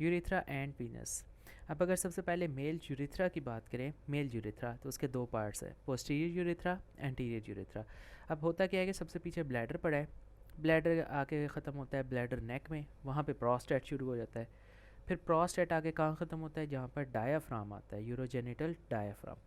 Urethra and पीनस। अब अगर सबसे पहले मेल यूरिथ्रा की बात करें, मेल यूरिथ्रा तो उसके दो पार्ट्स हैं, पोस्टीरियर यूरिथ्रा, एंटीरियर यूरिथ्रा। अब होता क्या है कि सबसे पीछे ब्लैडर पड़ा है, ब्लैडर आके ख़त्म होता है ब्लैडर नेक में, वहाँ पे प्रोस्टेट शुरू हो जाता है। फिर प्रोस्टेट आगे कहाँ ख़त्म होता है, जहाँ पर डायाफ्राम आता है, यूरोजेनिटल डायाफ्राम।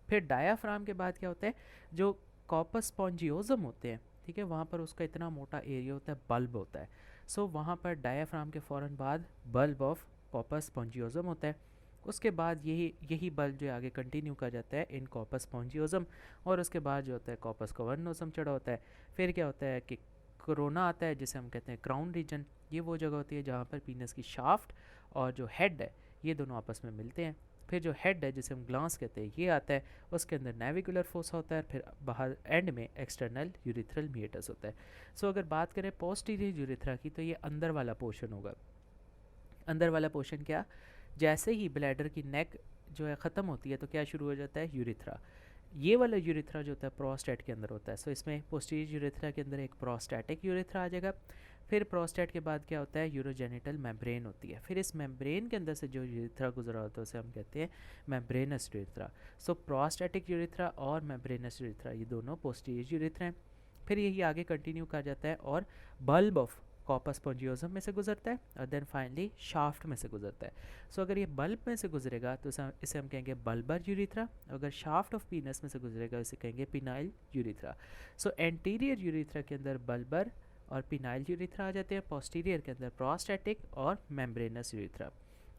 फिर डायाफ्राम के बाद क्या होता है, जो कॉपस स्पॉन्जियोजम होते हैं, ठीक है, वहाँ पर उसका इतना मोटा एरिया होता है, बल्ब होता है। सो वहाँ पर डायाफ्राम के फ़ौरन बाद बल्ब ऑफ कॉपस स्पॉन्जियोजम होता है। उसके बाद यही यही बल्ब जो है आगे कंटिन्यू कर जाता है इन कॉपस स्पॉन्जियोजम, और उसके बाद जो होता है कॉपस कवर्नोसम चढ़ा होता है। फिर क्या होता है कि कोरोना आता है, जिसे हम कहते हैं क्राउन रीजन। ये वो जगह होती है जहाँ पर पीनस की शाफ्ट और जो हेड है ये दोनों आपस में मिलते हैं। फिर जो हेड है जिसे हम ग्लांस कहते हैं ये आता है, उसके अंदर नेविकुलर फोसा होता है, फिर बाहर एंड में एक्सटर्नल यूरिथ्रल मीएटस होता है। सो अगर बात करें पोस्टीरियर यूरिथ्रा की, तो ये अंदर वाला पोर्शन होगा। अंदर वाला पोर्शन क्या, जैसे ही ब्लैडर की नेक जो है ख़त्म होती है तो क्या शुरू हो जाता है, यूरिथ्रा। ये वाला यूरिथ्रा जो होता है प्रोस्टेट के अंदर होता है। सो इसमें पोस्टीरियर यूरिथ्रा के अंदर एक प्रोस्टैटिक यूरिथ्रा आ जाएगा। फिर प्रोस्टेट के बाद क्या होता है, यूरोजेनिटल मेम्ब्रेन होती है। फिर इस मेम्ब्रेन के अंदर से जो यूरिथ्रा गुजरा होता है उसे हम कहते हैं मेम्ब्रेनस यूरिथ्रा। सो प्रोस्टैटिक यूरिथ्रा और मेम्ब्रेनस यूरिथ्रा ये दोनों पोस्टीरियर यूरिथ्रा हैं। फिर यही आगे कंटिन्यू कर जाता है और बल्ब ऑफ कॉपस स्पॉन्जियोजम में से गुजरता है और देन फाइनली शाफ्ट में से गुजरता है। सो अगर ये बल्ब में से गुजरेगा तो इसे हम कहेंगे बल्बर यूरिथ्रा। अगर शाफ्ट ऑफ पीनस में से गुजरेगा इसे कहेंगे पिनाइल यूरिथ्रा। सो एंटीरियर यूरिथ्रा के अंदर बल्बर और पिनाइल यूरिथ्रा आ जाते हैं, पोस्टीरियर के अंदर प्रोस्टैटिक और मेम्ब्रेनस यूरिथ्रा।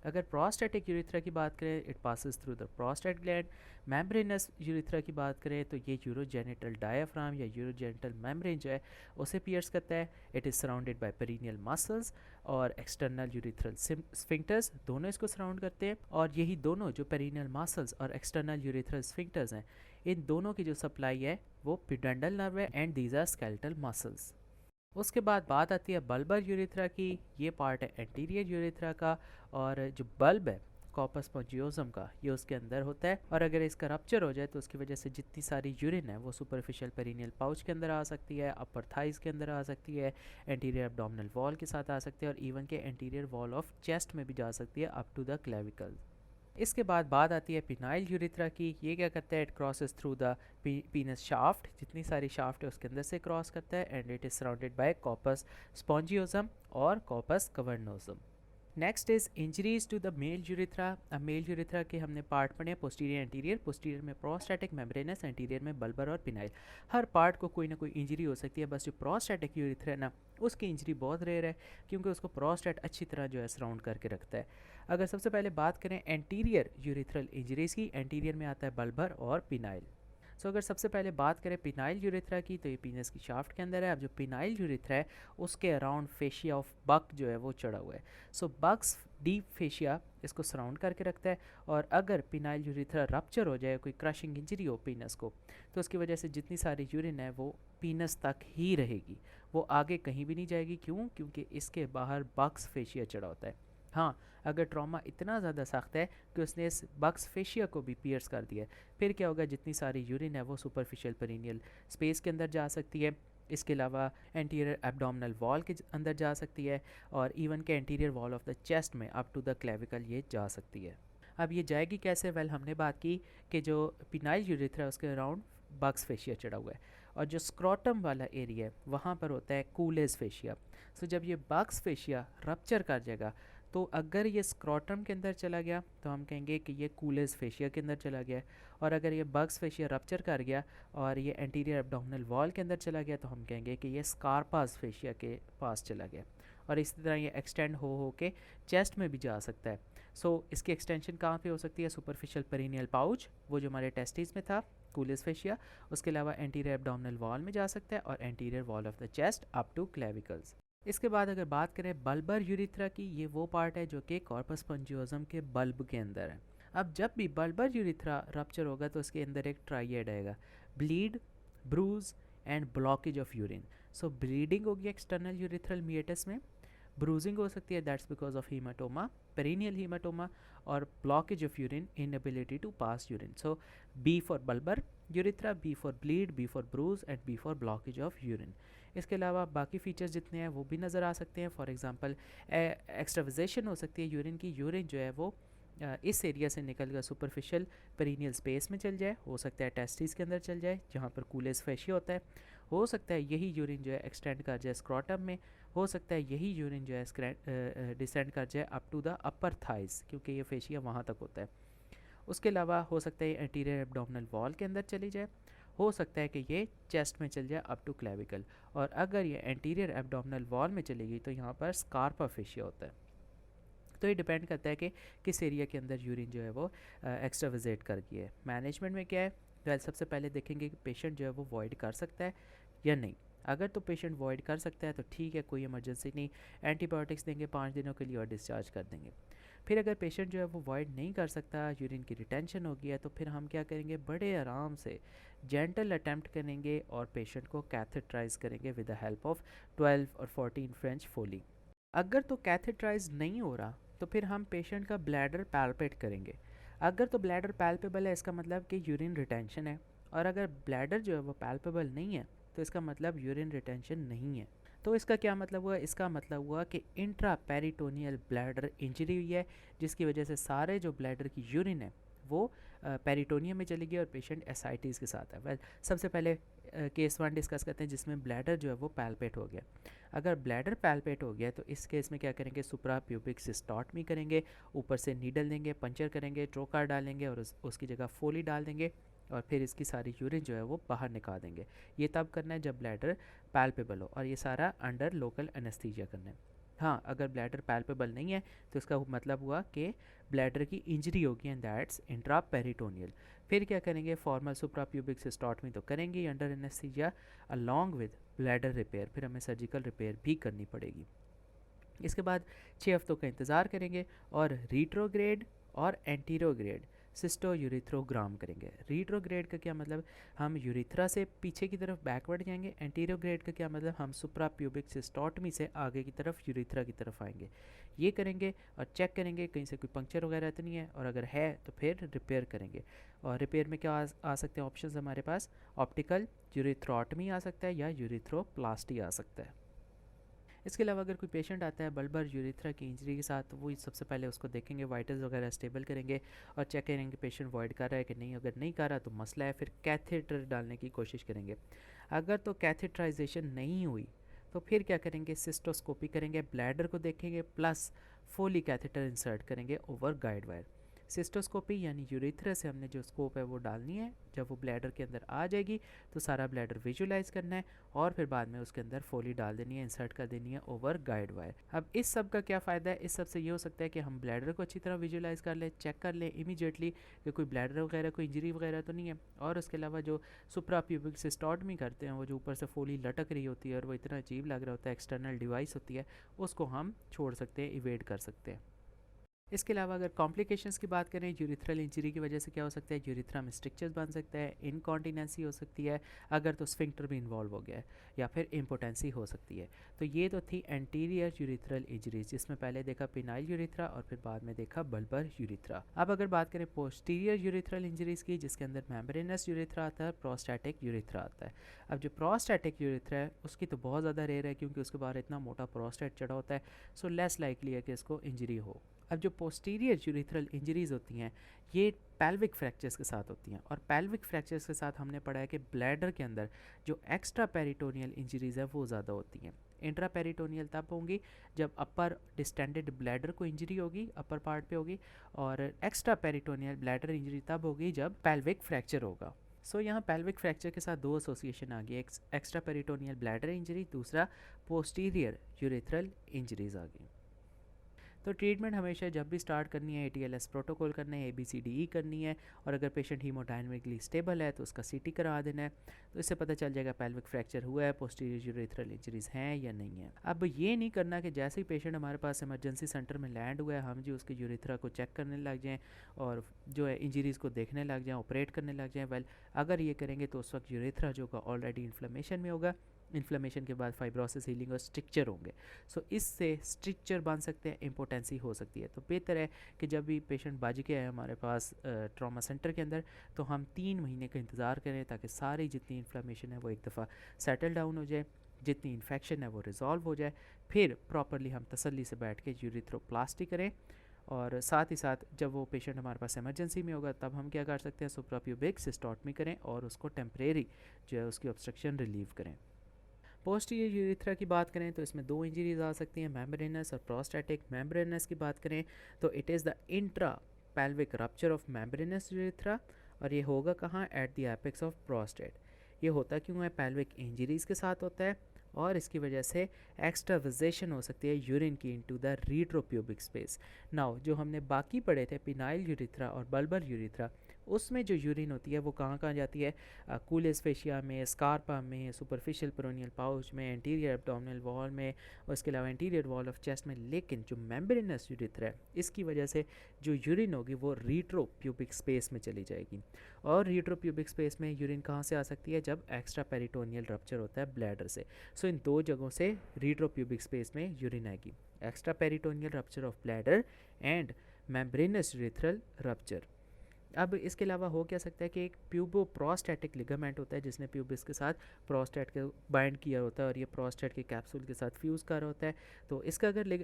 अगर प्रोस्टैटिक यूरिथ्रा की बात करें, it passes through the prostate gland. Membranous urethra की बात करें तो ये यूरोजेनिटल डायाफ्राम या यूरोजेनिटल मेम्ब्रेन जो है उसे पियर्स करता है। It is surrounded by perineal muscles और एक्सटर्नल यूरिथ्रल स्फिंक्टर्स, दोनों इसको सराउंड करते हैं। और यही दोनों जो पेरिनियल मसल्स और एक्सटर्नल यूरिथ्रल स्फिंक्टर्स हैं, इन दोनों की जो सप्लाई है वो पिडेंडल नर्व है and these are skeletal muscles. उसके बाद बात आती है बल्बर यूरिथ्रा की। ये पार्ट है एंटीरियर यूरिथ्रा का, और जो बल्ब है कॉपस स्पॉन्जियोजम का ये उसके अंदर होता है। और अगर इसका रप्चर हो जाए तो उसकी वजह से जितनी सारी यूरिन है वो सुपरफिशियल पेरिनियल पाउच के अंदर आ सकती है, अपर थाइज के अंदर आ सकती है, एंटीरियर एब्डोमिनल वॉल के साथ आ सकती है, और इवन के एंटीरियर वॉल ऑफ चेस्ट में भी जा सकती है अप टू द क्लेविकल। इसके बाद बात आती है पिनाइल यूरिथ्रा की। ये क्या करता है, it crosses through the पीनस shaft, जितनी सारी शाफ्ट है उसके अंदर से क्रॉस करता है, and it is surrounded by corpus spongiosum और corpus cavernosum. Next is injuries to the male urethra. अब मेल यूरिथ्रा के हमने पार्ट पढ़े, पोस्टीरियर एंटीरियर। पोस्टीरियर में प्रोस्टैटिक मेम्ब्रेनस, एंटीरियर में बल्बर और पिनाइल। हर पार्ट को कोई ना कोई इंजरी हो सकती है, बस जो प्रोस्टैटिक यूरिथ्रा है ना उसकी इंजरी बहुत रेयर है, क्योंकि उसको प्रोस्टेट अच्छी तरह जो है सराउंड करके रखता है। अगर सबसे पहले बात करें एंटीरियर यूरिथ्रल इंजरीज़ की, एंटीरियर में आता है बल्बर और पिनाइल। सो अगर सबसे पहले बात करें पिनाइल यूरिथ्रा की, तो ये पीनस की शाफ्ट के अंदर है। अब जो पिनाइल यूरिथ्रा है उसके अराउंड फेशिया ऑफ बक जो है वो चढ़ा हुआ है। सो बक्स डीप फेशिया इसको सराउंड करके रखता है, और अगर पिनाइल यूरिथ्रा रप्चर हो जाए, कोई क्रशिंग इंजरी हो पीनस को, तो उसकी वजह से जितनी सारी यूरिन है वो पीनस तक ही रहेगी, वो आगे कहीं भी नहीं जाएगी। क्यों? क्योंकि इसके बाहर बक्स फेशिया चढ़ा होता है। हाँ, अगर ट्रॉमा इतना ज़्यादा सख्त है कि उसने इस बक्स फेशिया को भी पियर्स कर दिया है, फिर क्या होगा, जितनी सारी यूरिन है वो सुपरफिशियल पेरिनियल स्पेस के अंदर जा सकती है। इसके अलावा एंटीरियर एब्डोमिनल वॉल के अंदर जा सकती है, और इवन के anterior wall of the chest में अप टू द क्लेविकल ये जा सकती है। अब ये जाएगी कैसे? वेल, हमने बात की कि जो पिनाइल यूरिथ्रा है उसके अराउंड बक्स फेशिया चढ़ा हुआ है, और जो स्क्रोटम वाला एरिया है वहाँ पर होता है कूलेज फेशिया। सो जब ये बक्स फेशिया रप्चर कर जाएगा, तो अगर ये स्क्रोटम के अंदर चला गया तो हम कहेंगे कि ये कूलेज फेशिया के अंदर चला गया है, और अगर ये बक्स फेशिया रप्चर कर गया और ये एंटीरियर एब्डोमिनल वॉल के अंदर चला गया तो हम कहेंगे कि ये स्कारपास फेशिया के पास चला गया। और इसी तरह ये एक्सटेंड हो के चेस्ट में भी जा सकता है। सो इसकी एक्सटेंशन कहाँ पे हो सकती है? सुपरफिशियल पेरिनियल पाउच, वो जो हमारे टेस्टिस में था, कूलेज फेशिया। उसके अलावा एंटीरियर एब्डोमिनल वॉल में जा सकता है, और anterior wall of the chest up to clavicles. इसके बाद अगर बात करें बल्बर यूरिथ्रा की, ये वो पार्ट है जो कि कॉर्पस स्पॉन्जियोजम के बल्ब के अंदर है। अब जब भी बल्बर यूरिथ्रा रप्चर होगा तो उसके अंदर एक ट्राइएड आएगा, bleed, bruise and blockage of urine. So bleeding होगी एक्सटर्नल यूरिथ्रल मीएटस में, ब्रूजिंग हो सकती है, that's because of haematoma, perineal haematoma, और blockage of urine, inability to pass urine. So B for bulbar urethra, B for bleed, B for bruise and B for blockage of urine. इसके अलावा बाकी features जितने हैं वो भी नज़र आ सकते हैं. फॉर एग्जांपल एक्स्ट्राविजेशन हो सकती है यूरिन की. यूरिन जो है वो इस एरिया से निकल कर सुपरफिशियल पेरिनियल स्पेस में चल जाए. हो सकता है टेस्टिस के अंदर चल जाए जहाँ पर कूलेस फेशिया होता है. हो सकता है यही यूरिन जो है एक्सटेंड कर जाए स्क्रॉटम में. हो सकता है यही यूरिन जो है डिसेंड कर जाए up to the upper thighs, क्योंकि ये फेशिया वहाँ तक होता है. उसके अलावा हो सकता है ये एंटीरियर एब्डोमिनल वॉल के अंदर चली जाए. हो सकता है कि ये चेस्ट में चल जाए अप टू क्लेविकल. और अगर ये एंटीरियर एब्डोमिनल वॉल में चली गई तो यहाँ पर स्कार्पा फेशिया होता है. तो ये डिपेंड करता है कि किस एरिया के अंदर यूरिन जो है वो एक्स्ट्रा विजिट कर गई है. मैनेजमेंट में क्या है, वेल सबसे पहले देखेंगे कि पेशेंट जो है वो वॉइड कर सकता है या नहीं. अगर तो पेशेंट वॉइड कर सकता है तो ठीक है, कोई इमरजेंसी नहीं, एंटीबायोटिक्स देंगे 5 दिनों के लिए और डिस्चार्ज कर देंगे. फिर अगर पेशेंट जो है वो वॉइड नहीं कर सकता, यूरिन की रिटेंशन हो गई है, तो फिर हम क्या करेंगे, बड़े आराम से जेंटल अटैम्प्ट करेंगे और पेशेंट को कैथेटराइज करेंगे विद द हेल्प ऑफ 12 और 14 फ्रेंच फोली. अगर तो कैथेटराइज नहीं हो रहा तो फिर हम पेशेंट का ब्लैडर पैल्पेट करेंगे. अगर तो ब्लैडर पैल्पेबल है इसका मतलब कि यूरिन रिटेंशन है, और अगर ब्लैडर जो है वो पैल्पेबल नहीं है तो इसका मतलब यूरिन रिटेंशन नहीं है. तो इसका क्या मतलब हुआ, इसका मतलब हुआ कि इंट्रा पेरिटोनियल ब्लैडर इंजरी हुई है, जिसकी वजह से सारे जो ब्लैडर की यूरिन है वो पेरिटोनियम में चली गई और पेशेंट एसाइटिस के साथ है. वेल सबसे पहले केस 1 डिस्कस करते हैं जिसमें ब्लैडर जो है वो पैल्पेट हो गया. अगर ब्लैडर पैल्पेट हो गया तो इस केस में क्या करेंगे, सुप्रा प्यूबिक सिस्टोटमी करेंगे, ऊपर से नीडल देंगे, पंचर करेंगे, ट्रोकार डालेंगे और उसकी जगह फोली डाल देंगे और फिर इसकी सारी यूरिन जो है वो बाहर निकाल देंगे. ये तब करना है जब ब्लैडर पैल्पेबल हो, और ये सारा अंडर लोकल एनेस्थीसिया करना है. हाँ, अगर ब्लैडर पैल्पेबल नहीं है तो इसका मतलब हुआ कि ब्लैडर की इंजरी होगी एंड दैट्स इंट्रा पेरिटोनियल. फिर क्या करेंगे, फॉर्मल सुप्राप्यूबिक सिस्टोटमी तो करेंगे ही under anaesthesia along with bladder repair. फिर हमें सर्जिकल रिपेयर भी करनी पड़ेगी. इसके बाद 6 हफ्तों का इंतज़ार करेंगे और रीट्रोग्रेड और एंटीरोग्रेड सिस्टो यूरिथ्रोग्राम करेंगे. रीट्रोग्रेड का क्या मतलब, हम यूरिथ्रा से पीछे की तरफ बैकवर्ड जाएंगे. एंटीरोग्रेड का क्या मतलब, हम सुप्रा प्यूबिक सिस्टोटमी से आगे की तरफ यूरिथ्रा की तरफ आएंगे. ये करेंगे और चेक करेंगे कहीं से कोई पंक्चर वगैरह तो नहीं है, और अगर है तो फिर रिपेयर करेंगे. और रिपेयर में क्या आ सकते हैं ऑप्शन हमारे पास, ऑप्टिकल यूरिथ्रोटमी आ सकता है या यूरिथ्रोप्लास्टी आ सकता है. इसके अलावा अगर कोई पेशेंट आता है बल्बर यूरिथ्रा की इंजरी के साथ तो वो सबसे पहले उसको देखेंगे, वाइटल्स वगैरह स्टेबल करेंगे और चेक करेंगे पेशेंट वॉइड कर रहा है कि नहीं. अगर नहीं कर रहा तो मसला है, फिर कैथेटर डालने की कोशिश करेंगे. अगर तो कैथेटराइजेशन नहीं हुई तो फिर क्या करेंगे, सिस्टोस्कोपी करेंगे, ब्लैडर को देखेंगे प्लस फोली कैथेटर इंसर्ट करेंगे ओवर गाइड वायर. सिस्टोस्कोपी यानी यूरिथ्रा से हमने जो स्कोप है वो डालनी है. जब वो ब्लैडर के अंदर आ जाएगी तो सारा ब्लैडर विजुलाइज करना है और फिर बाद में उसके अंदर फोली डाल देनी है, इंसर्ट कर देनी है ओवर गाइड वायर. अब इस सब का क्या फ़ायदा है, इस सब से ये हो सकता है कि हम ब्लैडर को अच्छी तरह विजुलाइज कर लें, चेक कर लें इमीडिएटली कि कोई ब्लैडर वगैरह कोई इंजरी वगैरह तो नहीं है. और उसके अलावा जो सुप्राप्यूबिक सिस्टोटमी करते हैं वो जो ऊपर से फोली लटक रही होती है और वो इतना अजीब लग रहा होता है, एक्सटर्नल डिवाइस होती है, उसको हम छोड़ सकते हैं, इवेड कर सकते हैं. इसके अलावा अगर कॉम्प्लिकेशंस की बात करें, यूरिथ्रल इंजरी की वजह से क्या हो सकता है, यूरिथ्रा में स्ट्रिक्चर्स बन सकता है, इनकॉन्टिनेंसी हो सकती है, अगर तो स्फिंक्टर भी इन्वॉल्व हो गया है, या फिर इम्पोटेंसी हो सकती है. तो ये तो थी एंटीरियर यूरिथ्रल इंजरीज, जिसमें पहले देखा पिनाइल यूरिथ्रा और फिर बाद में देखा बल्बर यूरिथ्रा. अब अगर बात करें पोस्टीरियर यूरिथ्रल इंजरीज की, जिसके अंदर मेम्ब्रेनस यूरिथ्रा आता है, प्रोस्टैटिक यूरिथ्रा आता है. अब जो प्रोस्टैटिक यूरिथ्रा है उसकी तो बहुत ज़्यादा रेयर है क्योंकि उसके बाहर इतना मोटा प्रोस्टेट चढ़ा होता है, सो लेस लाइकली है कि इसको इंजरी हो. अब जो पोस्टीरियर यूरिथ्रल इंजरीज़ होती हैं ये पेल्विक फ्रैक्चर्स के साथ होती हैं, और पेल्विक फ्रैक्चर्स के साथ हमने पढ़ा है कि ब्लैडर के अंदर जो एक्स्ट्रा पेरिटोनियल इंजरीज़ है वो ज़्यादा होती हैं. इंट्रा पेरिटोनियल तब होंगी जब अपर डिस्टेंडेड ब्लैडर को इंजरी होगी, अपर पार्ट पे होगी, और एक्स्ट्रा पेरिटोनियल ब्लैडर इंजरी तब होगी जब पेल्विक फ्रैक्चर होगा. सो यहाँ पेल्विक फ्रैक्चर के साथ दो एसोसिएशन आ गई, एक्स्ट्रा पेरिटोनियल ब्लैडर इंजरी, दूसरा पोस्टीरियर यूरिथ्रल इंजरीज़ आ गई. तो ट्रीटमेंट हमेशा जब भी स्टार्ट करनी है ATLS प्रोटोकॉल करना है, ABCDE करनी है, और अगर पेशेंट हीमोडायनेमिकली स्टेबल है तो उसका CT करा देना है. तो इससे पता चल जाएगा पेल्विक फ्रैक्चर हुआ है, पोस्टीरियर यूरिथ्रल इंजरीज हैं या नहीं है. अब ये नहीं करना कि जैसे ही पेशेंट हमारे पास इमरजेंसी सेंटर में लैंड हुआ है हम जी उसके यूरिथ्रा को चेक करने लग जाएँ और जो है इंजरीज़ को देखने लग जाएँ, ऑपरेट करने लग जाएँ. वेल अगर ये करेंगे तो उस वक्त यूरिथ्रा जो होगा ऑलरेडी इन्फ्लेमेशन में होगा इन्फ्लेमेशन के बाद फाइब्रोसिस हीलिंग और स्ट्रिक्चर होंगे। सो इससे स्ट्रिक्चर बन सकते हैं, इम्पोटेंसी हो सकती है। तो बेहतर है कि जब भी पेशेंट बाजी के आए हमारे पास ट्रॉमा सेंटर के अंदर, तो हम 3 महीने का इंतज़ार करें ताकि सारी जितनी इन्फ्लेमेशन है वो एक दफ़ा सेटल डाउन हो जाए, जितनी इन्फेक्शन है वो रिजॉल्व हो जाए। फिर प्रॉपरली हम तसल्ली से बैठ के यूरिथ्रोप्लास्टी करें। और साथ ही साथ जब वो पेशेंट हमारे पास इमरजेंसी में होगा तब हम क्या कर सकते हैं, सुप्राप्यूबिक सिस्टोटमी करें और उसको टेम्परेरी जो है उसकी ऑब्स्ट्रक्शन रिलीव करें। पोस्टीरियर यूरिथ्रा की बात करें तो इसमें 2 इंजरीज आ सकती हैं, मेम्ब्रेनस और प्रोस्टैटिक। मेम्ब्रेनस की बात करें तो it is the intra pelvic rupture of membranes urethra, और ये होगा कहाँ, at the apex of prostate. ये होता क्यों है, पेल्विक इंजरीज़ के साथ होता है और इसकी वजह से एक्स्ट्राविजेशन हो सकती है यूरिन की इनटू द रीट्रोप्यूबिक स्पेस। नाउ जो हमने बाकी पढ़े थे पिनाइल यूरिथ्रा और बल्बर यूरिथ्रा, उसमें जो यूरिन होती है वो कहाँ कहाँ जाती है, कूलेस फेशिया में, स्कारपा में, सुपरफिशियल पेरोनियल पाउच में, एंटीरियर एब्डोमिनल वॉल में, और इसके अलावा एंटीरियर वॉल ऑफ चेस्ट में। लेकिन जो मेम्ब्रेनस यूरिथ्रा है इसकी वजह से जो यूरिन होगी वो रीट्रोप्यूबिक स्पेस में चली जाएगी। और रीट्रोप्यूबिक स्पेस में यूरिन कहाँ से आ सकती है, जब एक्स्ट्रा पेरिटोनियल रप्चर होता है ब्लैडर से। सो इन 2 जगहों से रीट्रोप्यूबिक स्पेस में यूरिन आएगी, extra peritoneal rupture of bladder and membranes urethral rupture. अब इसके अलावा हो क्या सकता है कि एक प्यूबो प्रोस्टैटिक लिगामेंट होता है जिसने प्यूबिस के साथ प्रोस्टेट के बाइंड किया होता है और ये प्रोस्टेट के कैप्सूल के साथ फ्यूज़ कर रहा होता है। तो इसका अगर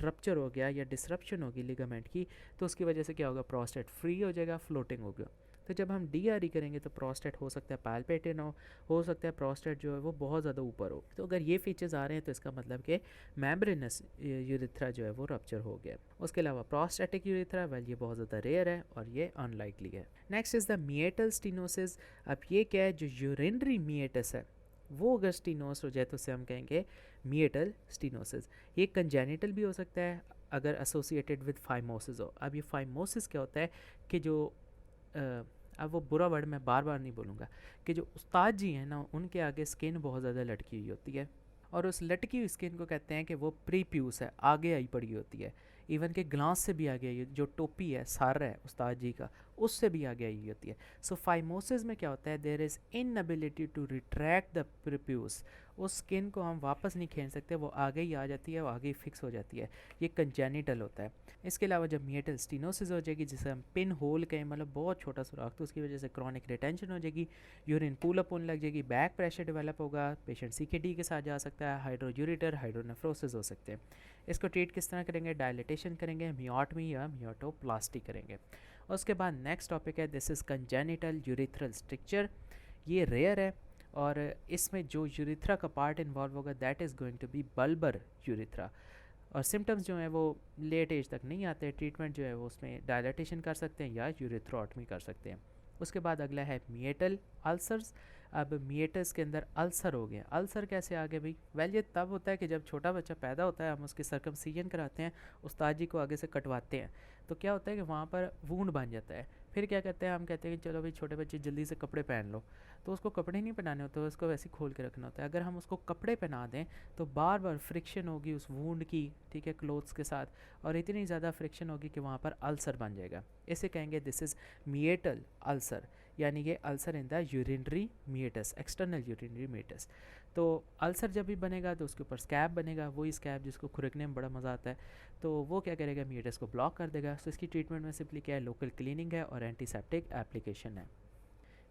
रप्चर हो गया या डिसरप्शन होगी लिगामेंट की, तो उसकी वजह से क्या होगा, प्रोस्टेट फ्री हो जाएगा, फ्लोटिंग होगा। तो जब हम DRE करेंगे तो प्रोस्टेट हो सकता है पैल्पेटेड हो सकता है प्रोस्टेट जो है वो बहुत ज़्यादा ऊपर हो। तो अगर ये फीचर्स आ रहे हैं तो इसका मतलब कि मेम्ब्रेनस यूरिथ्रा जो है वो रप्चर हो गया। उसके अलावा प्रोस्टैटिक यूरिथ्रा, वेल ये बहुत ज़्यादा रेयर है और ये अनलाइकली है। Next is the meatal stenosis. अब ये क्या है, जो यूरिनरी मिएटस है वो अगर स्टीनोस हो जाए तो उसे हम कहेंगे मिएटल स्टीनोसिस। ये कंजेनिटल भी हो सकता है अगर एसोसिएटेड विद फाइमोसिस हो। अब ये फाइमोसिस क्या होता है कि जो अब वो बुरा वर्ड मैं बार बार नहीं बोलूँगा, कि जो उस्ताद जी हैं ना उनके आगे स्किन बहुत ज़्यादा लटकी हुई होती है, और उस लटकी हुई स्किन को कहते हैं कि वो प्रीप्यूस है, आगे आई पड़ी होती है। इवन के ग्लास से भी आगे आई, जो टोपी है सार है उस्ताद जी का, उससे भी आगे आई होती है। सो फाइमोसिस में क्या होता है, there is inability to retract the prepuce. उस स्किन को हम वापस नहीं खींच सकते, वो आगे ही आ जाती है, वो आगे ही फिक्स हो जाती है। ये कंजेनिटल होता है। इसके अलावा जब मिएटल स्टीनोसिस हो जाएगी, जिसे हम पिन होल कहें, मतलब बहुत छोटा सुराख, तो उसकी वजह से क्रॉनिक रिटेंशन हो जाएगी, यूरिन पूल अप होने लग जाएगी, बैक प्रेशर डेवलप होगा, पेशेंट CKD के साथ जा सकता है, हाइड्रोयूरेटर, हाइड्रोनेफ्रोसिस हो सकते हैं। इसको ट्रीट किस तरह करेंगे, डायलिटेशन करेंगे, मियोटमी या मियोटोप्लास्टी करेंगे। उसके बाद नेक्स्ट टॉपिक है, this is congenital urethral stricture. ये रेयर है और इसमें जो यूरिथ्रा का पार्ट इन्वॉल्व होगा that is going to be bulbar urethra, और सिम्टम्स जो हैं वो लेट एज तक नहीं आते। ट्रीटमेंट जो है वो उसमें डायलिटेशन कर सकते हैं या यूरिथ्रोटमी कर सकते हैं। उसके बाद अगला है मिएटल अल्सर्स। अब मिएटस के अंदर अल्सर हो गया। अल्सर कैसे आ गए भाई, वेल ये तब होता है कि जब छोटा बच्चा पैदा होता है हम उसकी सर्कमसीजन कराते हैं, उस्ताद जी को आगे से कटवाते हैं, तो क्या होता है कि वहाँ पर वूंड बन जाता है। फिर क्या कहते हैं, हम कहते हैं कि चलो भाई छोटे बच्चे जल्दी से कपड़े पहन लो, तो उसको कपड़े नहीं पहनाने होते, उसको वैसे ही खोल के रखना होता है। अगर हम उसको कपड़े पहना दें तो बार बार फ्रिक्शन होगी उस वूंड की, ठीक है, क्लोथ्स के साथ, और इतनी ज़्यादा फ्रिक्शन होगी कि वहाँ पर अल्सर बन जाएगा। इसे कहेंगे दिस इज़ मिएटल अल्सर, यानी ये ulcer in the urinary meatus, external urinary meatus. तो अल्सर जब भी बनेगा तो उसके ऊपर स्कैब बनेगा, वही स्कैब जिसको खुरकने में बड़ा मज़ा आता है, तो वो क्या करेगा, मिएटस को ब्लॉक कर देगा। तो इसकी ट्रीटमेंट में सिंपली क्या है, लोकल क्लीनिंग है और एंटीसेप्टिक एप्लीकेशन है।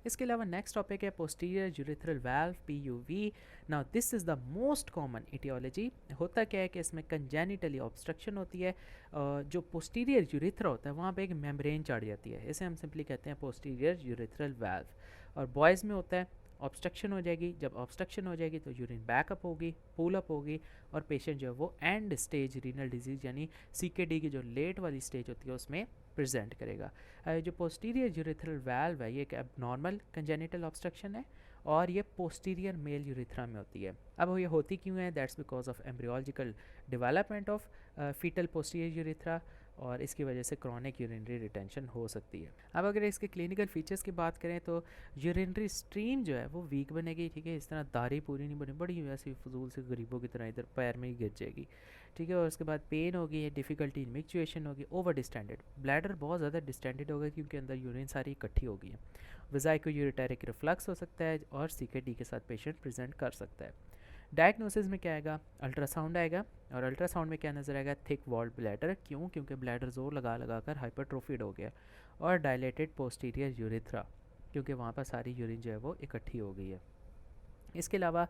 इसके अलावा नेक्स्ट टॉपिक है posterior urethral valve, PUV। Now this is the most common etiology. होता क्या है कि इसमें कंजेनिटली ऑब्स्ट्रक्शन होती है, जो पोस्टीरियर यूरिथ्रा होता है वहाँ पे एक मेम्ब्रेन चढ़ जाती है, इसे हम सिंपली कहते हैं पोस्टीरियर यूरिथ्रल वाल्व। और बॉयज़ में होता है ऑब्स्ट्रक्शन हो जाएगी, जब ऑब्स्ट्रक्शन हो जाएगी तो यूरिन बैकअप होगी, पुल अप होगी, और पेशेंट जो है वो एंड स्टेज रीनल डिजीज़ यानी CKD की जो लेट वाली स्टेज होती है उसमें प्रेजेंट करेगा। जो पोस्टीरियर यूरिथ्रल वाल्व है ये एक एबनॉर्मल कंजेनिटल ऑब्स्ट्रक्शन है और ये पोस्टीरियर मेल यूरिथ्रा में होती है। अब ये होती क्यों है, that's because of embryological development of fetal posterior urethra, और इसकी वजह से क्रॉनिक यूरिनरी रिटेंशन हो सकती है। अब अगर इसके क्लिनिकल फीचर्स की बात करें तो यूरिनरी स्ट्रीम जो है वो वीक बनेगी, ठीक है, इस तरह दाढ़ी पूरी नहीं बनी, बड़ी वैसे फजूल से गरीबों की तरह इधर पैर में ही गिर जाएगी, ठीक है। और उसके बाद पेन होगी, डिफ़िकल्टी इन मिक्चुएशन होगी, ओवर डिस्टेंडेड, ब्लैडर बहुत ज़्यादा डिस्टेंडेड होगा क्योंकि अंदर यूरिन सारी इकट्ठी होगी है, वेजाइको यूरिटेरिक रिफ्लक्स हो सकता है और CKD के साथ पेशेंट प्रेजेंट कर सकता है। डायग्नोसिस में क्या आएगा, अल्ट्रासाउंड आएगा, और अल्ट्रासाउंड में क्या नज़र आएगा, थिक वॉल्ड ब्लैडर। क्यों? क्योंकि ब्लैडर जोर लगा लगा कर हाइपरट्रोफिड हो गया। और डायलेटेड पोस्टीरियर यूरेथ्रा, क्योंकि वहाँ पर सारी यूरिन जो है वो इकट्ठी हो गई है। इसके अलावा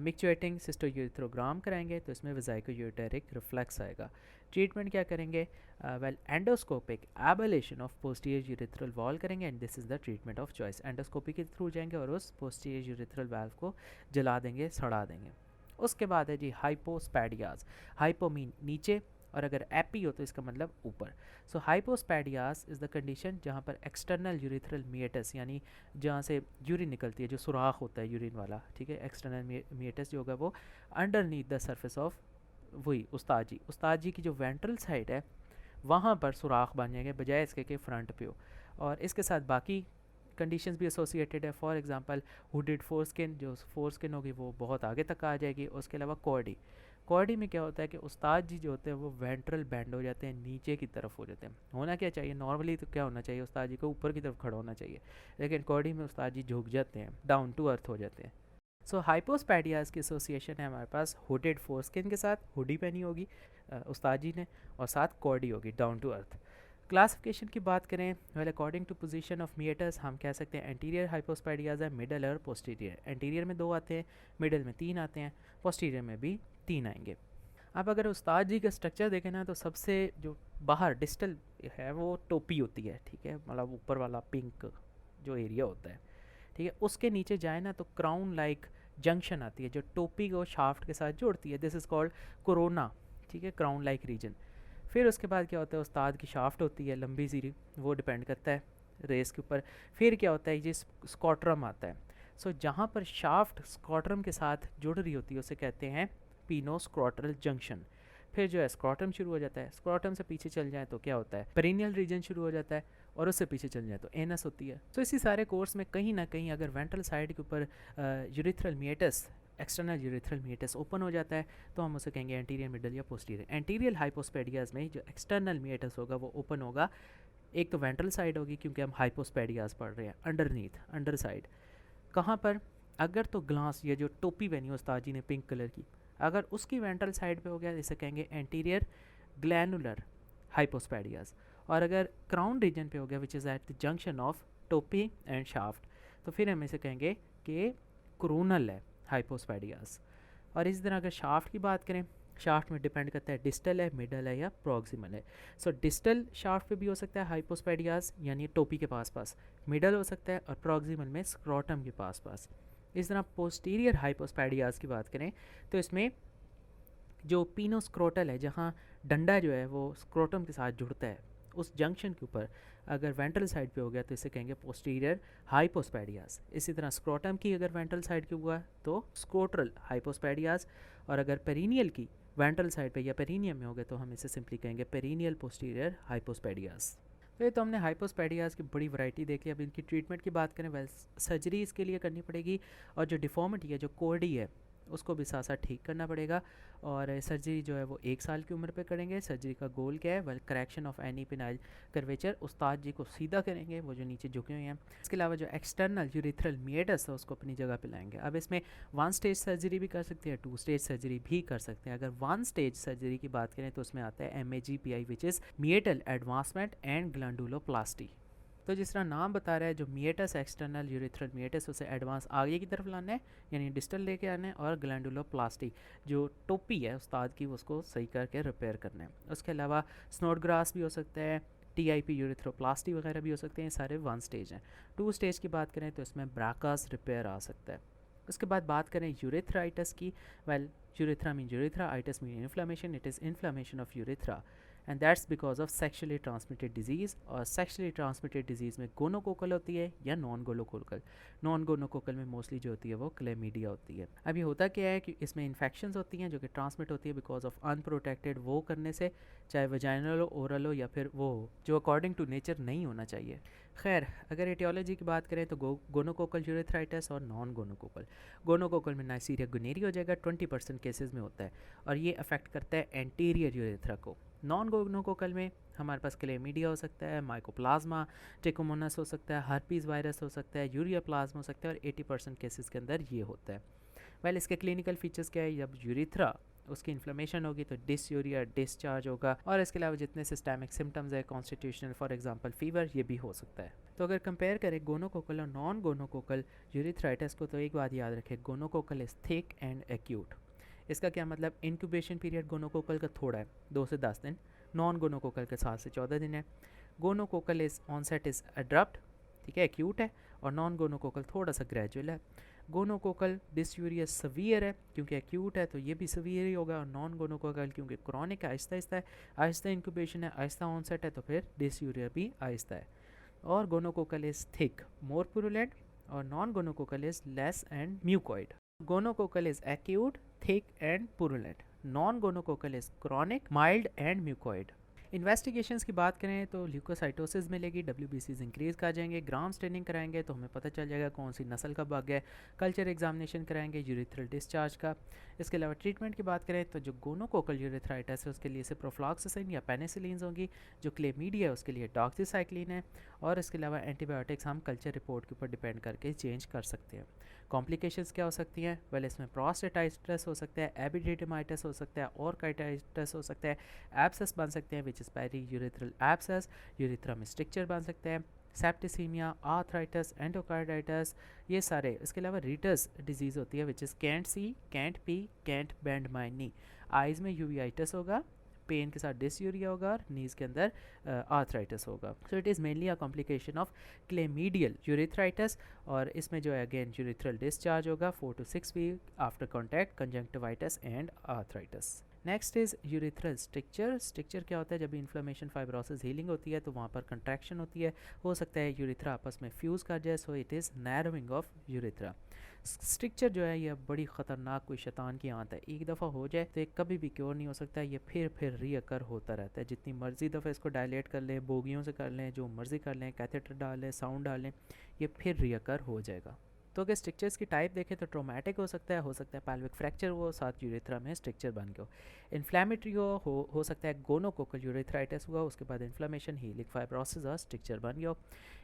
मिक्चुएटिंग सिस्टोयूरेथ्रोग्राम कराएंगे तो इसमें वेजाइको यूटेरिक रिफ्लेक्स आएगा। ट्रीटमेंट क्या करेंगे, well endoscopic ablation of posterior urethral wall करेंगे and this is the treatment of choice. Endoscopy के थ्रू जाएंगे और उस पोस्टीरियर यूरेथ्रल वाल्व को जला देंगे, सड़ा देंगे। उसके बाद है जी हाइपोस्पैडियाज। हाइपो मीन नीचे, और अगर एपी हो तो इसका मतलब ऊपर। सो हाइपोस्पैडियास इज़ द कंडीशन जहाँ पर एक्सटर्नल यूरिथ्रल मिएटस, यानी जहाँ से यूरिन निकलती है, जो सुराख होता है यूरिन वाला, ठीक है, एक्सटर्नल मिएटस जो होगा वो अंडरनीथ द सरफेस ऑफ वही उस्ताद जी की जो वेंट्रल साइड है वहाँ पर सुराख बन जाएंगे, बजाय इसके कि फ्रंट पे हो। और इसके साथ बाकी कंडीशंस भी एसोसिएटेड है। फॉर एग्जांपल हुडेड फोरस्किन, जो फोरस्किन होगी वो बहुत आगे तक आ जाएगी। उसके अलावा कॉर्डी में क्या होता है कि उस्ताद जी जो होते हैं वो वेंट्रल बैंड हो जाते हैं, नीचे की तरफ हो जाते हैं। होना क्या चाहिए, नॉर्मली तो क्या होना चाहिए, उस्ताद जी को ऊपर की तरफ खड़ा होना चाहिए, लेकिन कॉर्डी में उस्ताद जी झुक जाते हैं, डाउन टू अर्थ हो जाते हैं। सो हाइपोस्पैडियाज की एसोसिएशन है हमारे पास हुडेड फोरस्किन के साथ, हुडी पहनी होगी उस्ताद जी ने, और साथ कॉर्डी होगी डाउन टू अर्थ। क्लासिफिकेशन की बात करें, well according to position of meatus हम कह सकते हैं एंटीरियर हाइपोस्पैडियाज है, मिडल और पोस्टीरियर। एंटीरियर में 2 आते हैं, मिडल में 3 आते हैं, पोस्टीरियर में भी 3 आएंगे। अब अगर उस्ताद जी का स्ट्रक्चर देखें ना तो सबसे जो बाहर डिस्टल है वो टोपी होती है, ठीक है, मतलब ऊपर वाला पिंक जो एरिया होता है, ठीक है। उसके नीचे जाए ना तो क्राउन लाइक जंक्शन आती है जो टोपी को शाफ्ट के साथ जोड़ती है, दिस इज़ कॉल्ड कोरोना, ठीक है, क्राउन लाइक रीजन। फिर उसके बाद क्या होता है, उस्ताद की शाफ्ट होती है लंबी सी, वो डिपेंड करता है रेस के ऊपर। फिर क्या होता है, ये स्कॉट्रम आता है। सो जहाँ पर शाफ्ट स्कॉट्रम के साथ जुड़ रही होती है उसे कहते हैं पीनोस्क्रोटल जंक्शन। फिर जो है स्क्रॉटम शुरू हो जाता है, स्क्रॉटम से पीछे चल जाए तो क्या होता है, पेरिनियल रीजन शुरू हो जाता है, और उससे पीछे चल जाए तो एनस होती है। तो इसी सारे कोर्स में कहीं ना कहीं अगर वेंट्रल साइड के ऊपर urethral meatus, external urethral meatus open हो जाता है तो हम उसे कहेंगे एंटीरियर, मिडल या पोस्टीरियर। एंटीरियर हाइपोस्पेडियाज में जो एक्सटर्नल मिएटस होगा वो ओपन होगा, एक तो वेंट्रल साइड होगी क्योंकि हम हाइपोस्पेडियाज पढ़ रहे हैं, अंडरनीथ अंडर साइड। कहाँ पर, अगर तो ग्लास, ये जो टोपी पहनी उस्ताद जी ने पिंक कलर की, अगर उसकी वेंट्रल साइड पे हो गया इसे कहेंगे एंटीरियर ग्लैनुलर हाइपोस्पैडियाज। और अगर क्राउन रीजन पे हो गया which is at the junction of टोपी एंड शाफ्ट तो फिर हम इसे कहेंगे कि कोरोनल है हाइपोस्पैडियाज। और इसी तरह अगर शाफ्ट की बात करें, शाफ्ट में डिपेंड करता है डिस्टल है, मिडल है या प्रॉक्सिमल है। सो डिस्टल शाफ्ट पे भी हो सकता है हाइपोस्पैडियाज यानी टोपी के पास पास, मिडल हो सकता है, और प्रॉक्सिमल में स्क्रॉटम के पास पास। इस तरह पोस्टीरियर हाइपोस्पैडियाज की बात करें तो इसमें जो पीनोस्क्रोटल है, जहाँ डंडा जो है वो स्क्रोटम के साथ जुड़ता है, उस जंक्शन के ऊपर अगर वेंट्रल साइड पे हो गया तो इसे कहेंगे पोस्टीरियर हाइपोस्पैडियाज। इसी तरह स्क्रोटम की अगर वेंट्रल साइड पे हुआ तो स्क्रोटल हाइपोस्पैडियाज, और अगर पेरिनियल की वेंट्रल साइड पे या पेरिनियम में हो गया तो हम इसे सिंपली कहेंगे पेरिनियल पोस्टीरियर हाइपोस्पैडियाज। तो ये तो हमने हाइपोस्पैडियाज की बड़ी वैरायटी देख ली। अब इनकी ट्रीटमेंट की बात करें, वेल सर्जरी इसके लिए करनी पड़ेगी, और जो डिफॉर्मिटी है, जो कोर्डी है, उसको भी साथ साथ ठीक करना पड़ेगा। और सर्जरी जो है वो 1 साल की उम्र पे करेंगे। सर्जरी का गोल क्या है, well correction of any phenyl curvature, उस्ताद जी को सीधा करेंगे, वो जो नीचे झुके हुए हैं। इसके अलावा जो एक्सटर्नल यूरिथ्रल मिएटस है उसको अपनी जगह पे लाएंगे। अब इसमें 1 स्टेज सर्जरी भी कर सकते हैं, 2 स्टेज सर्जरी भी कर सकते हैं। अगर 1 स्टेज सर्जरी की बात करें तो उसमें आता है MAGPI which is meatal advancement and glanduloplasty. तो जिस तरह नाम बता रहा है, जो मिएटस एक्सटर्नल यूरिथ्रल मिएटस उसे एडवांस आगे की तरफ लाना है, यानी डिस्टल लेके आना है, और ग्लैंडुलोप्लास्टी जो टोपी है उस्ताद की उसको सही करके रिपेयर करना है। उसके अलावा स्नोडग्रास भी हो सकता है, TIP यूरिथ्रोप्लास्टी वगैरह भी हो सकते हैं, सारे 1 स्टेज हैं। 2 स्टेज की बात करें तो इसमें ब्राकास रिपेयर आ सकता है। उसके बाद बात करें यूरेथ्राइटिस की, well urethra mean urethra, itis mean inflammation, it is inflammation of urethra and that's because of sexually transmitted disease. और सेक्शुअली ट्रांसमिटेड डिजीज़ में गोनोकोकल होती है या नॉन गोनोकोकल। नॉन गोनोकोकल में मोस्टली जो होती है वो क्लेमीडिया होती है। अभी होता क्या है कि इसमें इन्फेक्शंस होती हैं जो कि ट्रांसमिट होती है बिकॉज ऑफ अनप्रोटेक्टेड वो करने से, चाहे वजाइनल हो, ओरल हो, या फिर वो हो जो अकॉर्डिंग टू नेचर नहीं होना चाहिए। खैर, अगर एटियोलॉजी की बात करें तो गोनोकोकल यूरेथ्राइटिस और नॉन गोनोकोकल। गोनोकोकल में नाइसीरिया गुनेरी हो जाएगा, 20% केसेस में होता है, और ये अफेक्ट करता है एंटीरियर यूरेथ्रा को। नॉन गोनोकोकल में हमारे पास क्लेमीडिया हो सकता है, माइकोप्लाज्मा, ट्रिकोमोनास हो सकता है, हर्पीज़ वायरस हो सकता है, यूरिया प्लाज्मा हो सकता है, और 80% केसेस के अंदर ये होता है। वेल इसके क्लिनिकल फीचर्स क्या है, जब यूरिथ्रा उसकी इन्फ्लेमेशन होगी तो डिसयूरिया डिस्चार्ज होगा, और इसके अलावा जितने सिस्टमिक सिम्टम्स है कॉन्स्टिट्यूशनल फॉर एग्जांपल फीवर, ये भी हो सकता है। तो अगर कंपेयर करें गोनोकोकल और नॉन गोनोकोकल यूरिथ्राइटिस को, तो एक बात याद रखें, gonococcal is thick and acute. इसका क्या मतलब, इंक्यूबेशन पीरियड गोनोकोकल का थोड़ा है, 2 से 10 दिन, नॉन गोनोकोकल का 7 से 14 दिन है। Gonococcal is onset is abrupt, ठीक है, एक्यूट है, और नॉन गोनोकोकल थोड़ा सा ग्रेजुअल है। गोनोकोकल डिसयूरिया सवियर है, क्योंकि एक्यूट है तो ये भी सवियर ही होगा, और नॉन गोनोकोकल क्योंकि क्रॉनिक है, आहिस्ता आहिस्ता है, आहिस्ता इंक्यूबेशन है, आहिस्ता ऑनसेट है, तो फिर डिसयूरिया भी आहिस्ता है। और gonococcal is thick more purulent, और non gonococcal is less and mucoid. Gonococcal is acute thick and purulent, non gonococcal is chronic mild and mucoid. Investigations की बात करें तो ल्यूकोसाइटोसिस मिलेगी, WBCs इंक्रीज कर जाएंगे, ग्राम स्टेनिंग कराएंगे तो हमें पता चल जाएगा कौन सी नस्ल का बग है, कल्चर एग्जामिनेशन कराएंगे यूरिथ्रल डिस्चार्ज का। इसके अलावा ट्रीटमेंट की बात करें तो जो गोनोकोकल यूरिथ्राइटिस है उसके लिए सिप्रोफ्लॉक्सासिन या पेनिसिलिन होंगी, जो क्लेमीडिया है उसके लिए डॉक्सीसाइक्लिन है, और इसके अलावा एंटीबायोटिक्स हम कल्चर रिपोर्ट के ऊपर डिपेंड करके चेंज कर सकते हैं। कॉम्प्लिकेशंस क्या हो सकती हैं, वेल इसमें प्रोस्टेटाइटिस हो सकता है, एपिडिडिमाइटिस हो सकता है, और काइटाइटिस हो सकता है, एब्सेस बन सकते हैं which is periurethral abscess, urethra में स्ट्रिक्चर बन सकते हैं, सेप्टिसीमिया, आर्थराइटिस, एंडोकार्डाइटिस, ये सारे। इसके अलावा रीटस डिजीज़ होती है which is can't see, can't pee, can't bend my knee. Eyes में यूवीआइटिस होगा, पेन के साथ डिसयूरिया होगा, और नीज के अंदर आर्थराइटिस होगा। So it is mainly a complication of chlamydial urethritis, और इसमें जो है अगेन यूरिथ्रल डिस्चार्ज होगा 4 to 6 week after contact conjunctivitis and arthritis. Next is urethral stricture. Stricture क्या होता है, जब इन्फ्लेमेशन फाइब्रोसिस हीलिंग होती है तो वहाँ पर कंट्रैक्शन होती है, हो सकता है यूरिथ्रा आपस में फ्यूज़ कर जाए, सो it is narrowing of urethra. Stricture जो है ये बड़ी ख़तरनाक कोई शैतान की आंत है, एक दफ़ा हो जाए तो ये कभी भी क्योर नहीं हो सकता, ये फिर रीअकर होता रहता है। जितनी मर्ज़ी दफ़ा इसको डायलेट कर लें, बोगियों से कर लें, जो मर्ज़ी कर लें, कैथेटर डाल लें, साउंड डाल लें, ये फिर रीअकर हो जाएगा। तो अगर स्ट्रिक्चर्स की टाइप देखें तो ट्रोमेटिक हो सकता है पैल्विक फ्रैक्चर हो, साथ यूरिथ्रा में स्ट्रिक्चर बन गया हो। इन्फ्लेमेटरी हो सकता है गोनोकोकल यूरिथ्राइटिस हुआ, उसके बाद इन्फ्लेमेशन, हीलिक फाइब्रोसिस और स्ट्रिक्चर बन गया हो।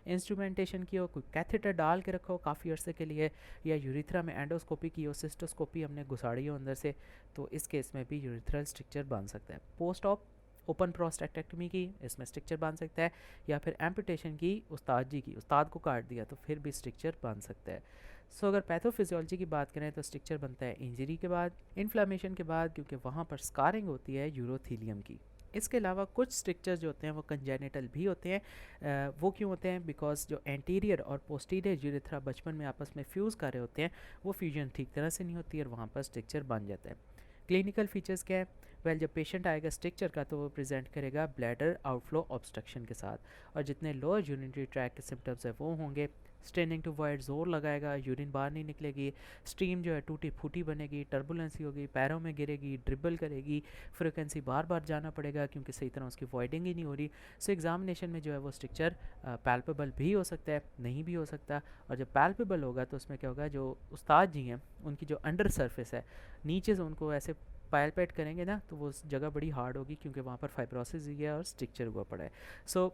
इंस्ट्रूमेंटेशन की हो, कोई कैथेटर डाल के रखा हो काफ़ी अर्से के लिए, या यूरिथ्रा में एंडोस्कोपी की हो, सिस्टोस्कोपी हमने घुसाड़ी हो अंदर से, तो इस केस में भी यूरिथ्रल स्ट्रिक्चर बन सकता है। पोस्ट ऑप ओपन प्रोस्टेक्टेक्टमी की, इसमें स्ट्रिक्चर बन सकता है, या फिर एम्पुटेशन की, उस्ताद जी की, उस्ताद को काट दिया तो फिर भी स्ट्रिक्चर बन सकता है। सो अगर पैथोफिजियोलॉजी की बात करें तो स्ट्रिक्चर बनता है इंजरी के बाद, इन्फ्लामेशन के बाद, क्योंकि वहाँ पर स्कारिंग होती है यूरोथीलियम की। इसके अलावा कुछ स्ट्रिक्चर्स जो होते हैं वो कंजेनिटल भी होते हैं। वो क्यों होते हैं, बिकॉज जो एंटीरियर और पोस्टीरियर यूरिथ्रा बचपन में आपस में फ्यूज़ कर रहे होते हैं, वो फ्यूजन ठीक तरह से नहीं होती है और वहाँ पर स्ट्रिक्चर बन जाता है। क्लिनिकल फीचर्स क्या है, वेल जब पेशेंट आएगा स्ट्रिक्चर का तो वो प्रेजेंट करेगा ब्लैडर आउटफ्लो ऑब्स्ट्रक्शन के साथ, और जितने लोअर यूरिनरी ट्रैक के सिम्टम्स है वो होंगे। स्ट्रेनिंग टू वॉइड जोर लगाएगा, यूरिन बाहर नहीं निकलेगी, स्ट्रीम जो है टूटी फूटी बनेगी, टर्बुलेंसी होगी, पैरों में गिरेगी, ड्रिबल करेगी, फ्रिक्वेंसी बार बार जाना पड़ेगा क्योंकि सही तरह उसकी वॉइडिंग ही नहीं हो रही। सो एग्जामिनेशन में जो है वो स्ट्रिक्चर पैल्पेबल भी हो सकता है, नहीं भी हो सकता, और जब पैल्पेबल होगा तो उसमें क्या होगा, जो उस्ताद जी हैं उनकी जो अंडर सरफेस है नीचे से उनको ऐसे पैल्पेट करेंगे ना, तो वो जगह बड़ी हार्ड होगी क्योंकि वहाँ पर फाइब्रोसिस हुई है और स्ट्रिक्चर हुआ पड़ा है। सो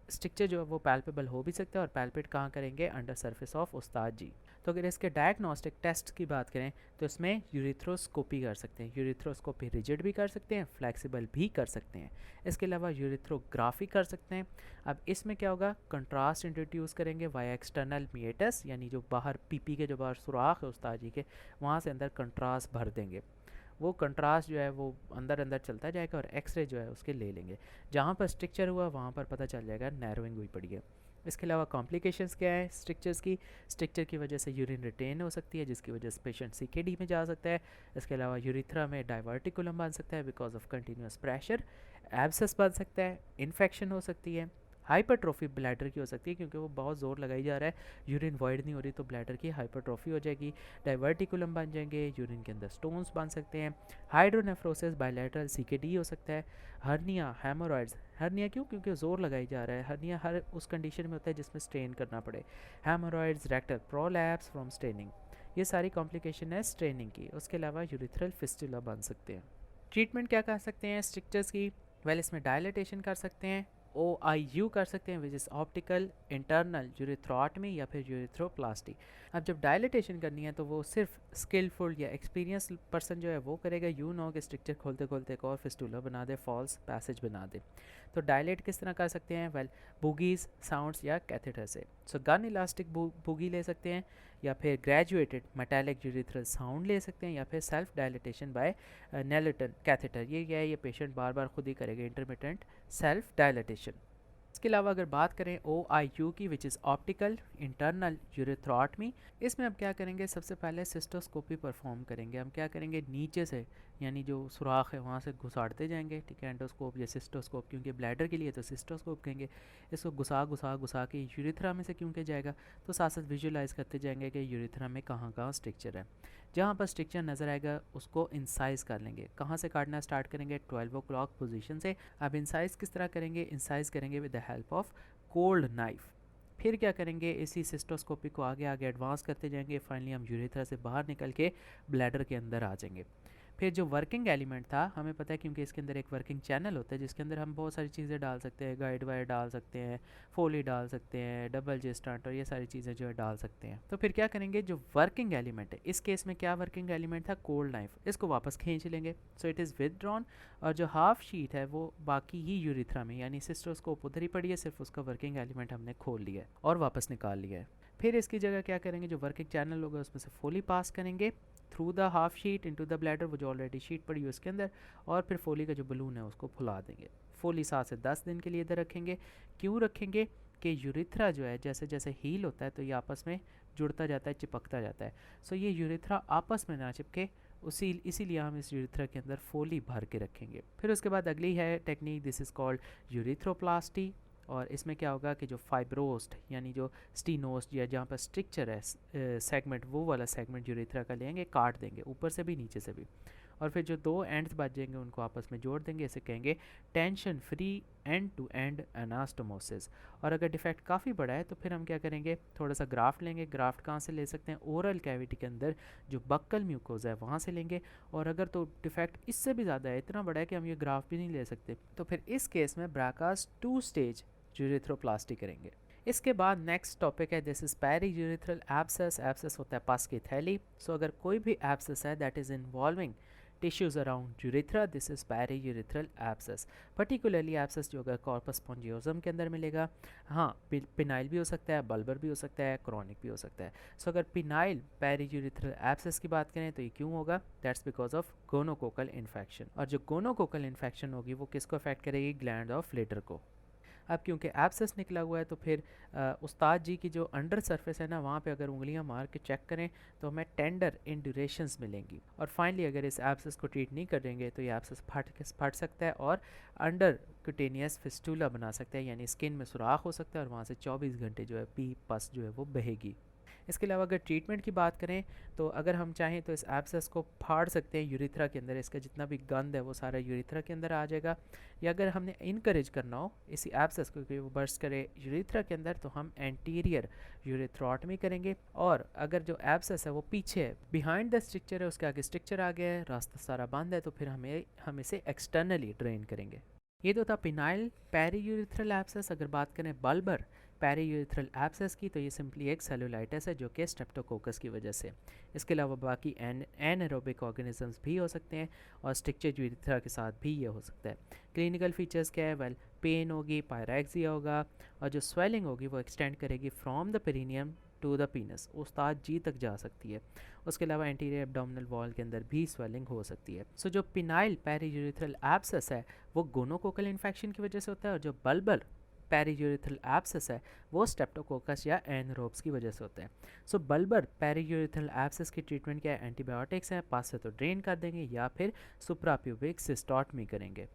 स्ट्रिक्चर जो है वो पैल्पेबल हो भी सकता है, और पैल्पेट कहाँ करेंगे, अंडर सरफेस ऑफ उस्ताद जी। तो अगर इसके डायग्नोस्टिक टेस्ट की बात करें तो इसमें यूरिथ्रोस्कोपी कर सकते हैं, यूरिथ्रोस्कोपी रिजिड भी कर सकते हैं, फ्लेक्सिबल भी कर सकते हैं। इसके अलावा यूरिथ्रोग्राफी कर सकते हैं। अब इसमें क्या होगा, कंट्रास्ट इंट्रोड्यूस करेंगे वाया एक्सटर्नल मीएटस, यानी जो बाहर पीपी के जो बाहर सुराख है उस्ताद जी के, वहाँ से अंदर कंट्रास्ट भर देंगे। वो कंट्रास्ट जो है वो अंदर अंदर चलता जाएगा, और एक्सरे जो है उसके ले लेंगे, जहाँ पर स्ट्रिक्चर हुआ वहाँ पर पता चल जाएगा नैरोइंग हुई पड़ी है। इसके अलावा कॉम्प्लिकेशंस क्या है स्ट्रिक्चर्स की, स्ट्रिक्चर की वजह से यूरिन रिटेन हो सकती है जिसकी वजह से पेशेंट सीकेडी में जा सकता है। इसके अलावा यूरिथ्रा में डाइवर्टिकुलम बन सकता है because of continuous pressure, abscess बन सकता है, इन्फेक्शन हो सकती है, हाइपरट्रॉफी ब्लैडर की हो सकती है क्योंकि वो बहुत ज़ोर लगाई जा रहा है, यूरिन वॉइड नहीं हो रही तो ब्लैडर की हाइपरट्रॉफी हो जाएगी, डाइवर्टिकुलम बन जाएंगे, यूरिन के अंदर स्टोन्स बन सकते हैं, हाइड्रोनेफ्रोसिस बायलैटरल सीकेडी हो सकता है, हर्निया, हेमोरॉइड्स। हर्निया क्यों, क्योंकि ज़ोर लगाई जा रहा है, हर्निया हर उस कंडीशन में होता है जिसमें स्ट्रेन करना पड़े, haemorrhoids, rectal prolapse from straining, ये सारी कॉम्प्लिकेशन है स्ट्रेनिंग की। उसके अलावा यूरिथ्रल फिस्टुला बन सकते हैं। ट्रीटमेंट क्या कर सकते हैं स्ट्रिक्चर्स की, वेल इसमें डायलिटेशन कर सकते हैं, OIU कर सकते हैं, विच इज़ ऑप्टिकल इंटरनल यूरिथ्रोटमी या फिर यूरिथ्रोप्लास्टी। अब जब डायलिटेशन करनी है तो वो सिर्फ स्किलफुल या एक्सपीरियंस पर्सन जो है वो करेगा। यू नो कि स्ट्रक्चर खोलते खोलते एक और फिस्टूला बना दे, फॉल्स पैसेज बना दे। तो डायलेट किस तरह कर सकते हैं? वेल, बुगीज़, साउंड्स या कैथेटर से। सो गन इलास्टिक बुगी ले सकते हैं, या फिर ग्रेजुएटेड मेटालिक यूरिथ्रल साउंड ले सकते हैं, या फिर सेल्फ डायलिटेशन बाय नेलेटन कैथेटर। ये क्या है? ये पेशेंट बार बार खुद ही करेगा, इंटरमिटेंट सेल्फ डायलिटेशन। इसके अलावा अगर बात करें OIU की, विच इज़ ऑप्टिकल इंटरनल यूरेथ्रोटमी, इसमें हम क्या करेंगे? सबसे पहले सिस्टोस्कोपी परफॉर्म करेंगे। हम क्या करेंगे? नीचे से, यानी जो सुराख है वहाँ से घुसाड़ते जाएंगे, ठीक है, एंडोस्कोप या सिस्टोस्कोप, क्योंकि ब्लैडर के लिए तो सिस्टोस्कोप कहेंगे। इसको घुसा घुसा घुसा के यूरिथ्रा में से क्योंकि जाएगा, तो साथ साथ विजुलाइज करते जाएंगे कि यूरिथ्रा में कहाँ कहाँ स्ट्रक्चर है। जहाँ पर स्ट्रक्चर नज़र आएगा उसको इंसाइज कर लेंगे। कहाँ से काटना स्टार्ट करेंगे? 12 o'clock पोजीशन से। अब इंसाइज किस तरह करेंगे? इंसाइज करेंगे with the help of cold knife. फिर क्या करेंगे? इसी सिस्टोस्कोपी को आगे आगे एडवांस करते जाएंगे। फाइनली हम यूरेथ्रा से बाहर निकल के ब्लैडर के अंदर आ जाएंगे। फिर जो वर्किंग एलिमेंट था, हमें पता है क्योंकि इसके अंदर एक वर्किंग चैनल होता है जिसके अंदर हम बहुत सारी चीज़ें डाल सकते हैं। गाइड वायर डाल सकते हैं, फोली डाल सकते हैं, डबल जे स्टंट और ये सारी चीज़ें जो है डाल सकते हैं। तो फिर क्या करेंगे? जो वर्किंग एलिमेंट है, इस केस में क्या वर्किंग एलिमेंट था? Cold knife. इसको वापस खींच लेंगे। सो इट इज़ विदड्रॉन, और जो हाफ शीट है वो बाकी ही यूरिथ्रा में, यानी सिस्टोस्कोप उधर ही पड़ी है, सिर्फ उसका वर्किंग एलिमेंट हमने खोल लिया है और वापस निकाल लिया है। फिर इसकी जगह क्या करेंगे? जो वर्किंग चैनल होगा उसमें से फोली पास करेंगे through the half sheet into the bladder, वो जो ऑलरेडी शीट पड़ी है उसके अंदर, और फिर फोली का जो बलून है उसको फुला देंगे। फोली 7 से 10 दिन के लिए इधर रखेंगे। क्यों रखेंगे? कि यूरिथ्रा जो है जैसे जैसे हील होता है तो ये आपस में जुड़ता जाता है, चिपकता जाता है। सो ये यूरिथ्रा आपस में ना चिपके, इसीलिए हम इस यूरिथ्रा के अंदर फोली भर के रखेंगे। फिर उसके बाद अगली है टेक्निक, दिस इज़ कॉल्ड यूरिथ्रोप्लास्टी। और इसमें क्या होगा कि जो फाइब्रोस्ट यानी जो स्टीनोस्ट या जहाँ पर स्ट्रक्चर है सेगमेंट, वो वाला सेगमेंट यूरिथ्रा का लेंगे, काट देंगे ऊपर से भी नीचे से भी, और फिर जो दो एंड्स बच जाएंगे उनको आपस में जोड़ देंगे। इसे कहेंगे tension free end to end anastomosis. और अगर डिफेक्ट काफ़ी बड़ा है तो फिर हम क्या करेंगे? थोड़ा सा ग्राफ्ट लेंगे। ग्राफ्ट कहाँ से ले सकते हैं? ओरल कैविटी के अंदर जो बक्कल म्यूकोज़ा है वहाँ से लेंगे। और अगर तो डिफेक्ट इससे भी ज़्यादा है, इतना बड़ा है कि हम ये ग्राफ्ट भी नहीं ले सकते, तो फिर इस केस में ब्राकास 2 स्टेज यूरिथ्रोप्लास्टी करेंगे। इसके बाद नेक्स्ट टॉपिक है, this is periurethral abscess. Abscess होता है पस की थैली। सो अगर कोई भी एब्सेस है that is involving tissues around urethra, this is periurethral abscess. Particularly abscess जो होगा कॉर्पस स्पॉन्जियोसम के अंदर मिलेगा। हाँ, पिनाइल भी हो सकता है, बल्बर भी हो सकता है, क्रॉनिक भी हो सकता है। सो अगर पिनाइल पेरी यूरिथ्रल एब्सेस की बात करें तो ये क्यों होगा? That's because of gonococcal infection. और जो गोनोकोकल इन्फेक्शन होगी वो किसको अफेक्ट करेगी? ग्लैंड ऑफ लेटर को। अब क्योंकि एब्सेस निकला हुआ है तो फिर उस्ताद जी की जो अंडर सरफेस है ना, वहाँ पे अगर उंगलियां मार के चेक करें तो हमें टेंडर इंड्यूरेशंस मिलेंगी। और फाइनली अगर इस एब्सेस को ट्रीट नहीं करेंगे तो ये एब्सेस फट सकता है और अंडर क्यूटेनियस फिस्टूला बना सकता है, यानी स्किन में सुराख हो सकता है और वहाँ से 24 घंटे जो है पी पस जो है वो बहेगी। इसके अलावा अगर ट्रीटमेंट की बात करें तो अगर हम चाहें तो इस एब्सेस को फाड़ सकते हैं यूरिथ्रा के अंदर, इसका जितना भी गंद है वो सारा यूरिथ्रा के अंदर आ जाएगा। या अगर हमने इनकरेज करना हो इसी एब्सेस को कि वो बर्स्ट करे यूरिथ्रा के अंदर तो हम एंटीरियर यूरिथ्रोटमी करेंगे। और अगर जो एब्सेस है वो पीछे है, बिहाइंड द स्ट्रक्चर है, उसके आगे स्ट्रक्चर आ गया है, रास्ता सारा बंद है, तो फिर हम इसे एक्सटर्नली ड्रेन करेंगे। ये तो था पिनाइल पेरी यूरिथ्रल एब्सेस। अगर बात करें बल्बर पेरी यूरिथ्रल एब्सेस की तो ये सिंपली एक सेलुलाइटिस है जो कि स्ट्रेप्टोकोकस की वजह से। इसके अलावा बाकी एनारोबिक ऑर्गेनिजम्स भी हो सकते हैं और स्ट्रक्चर यूरिथ्रा के साथ भी ये हो सकता है। क्लिनिकल फीचर्स क्या है? वेल, पेन होगी, पायरेक्सिया होगा, और जो स्वेलिंग होगी वो एक्सटेंड करेगी from the perineum to the penis, उस्ताद जी तक जा सकती है। उसके अलावा एंटीरियर एब्डोमिनल वॉल के अंदर भी स्वेलिंग हो सकती है। सो जो पिनाइल पेरी यूरिथ्रल एब्सेस है वो गोनोकोकल इन्फेक्शन की वजह से होता है, और जो बल्बर पेरी यूरिथ्रल एब्सेस है वो स्ट्रेप्टोकोकस या एनरोब्स की वजह से होता है। सो बल्बर पेरी यूरिथ्रल एब्सेस की ट्रीटमेंट क्या है? एंटीबायोटिक्स हैं, पास से तो ड्रेन कर देंगे या फिर सुप्राप्यूबिक सिस्टोटमी करेंगे।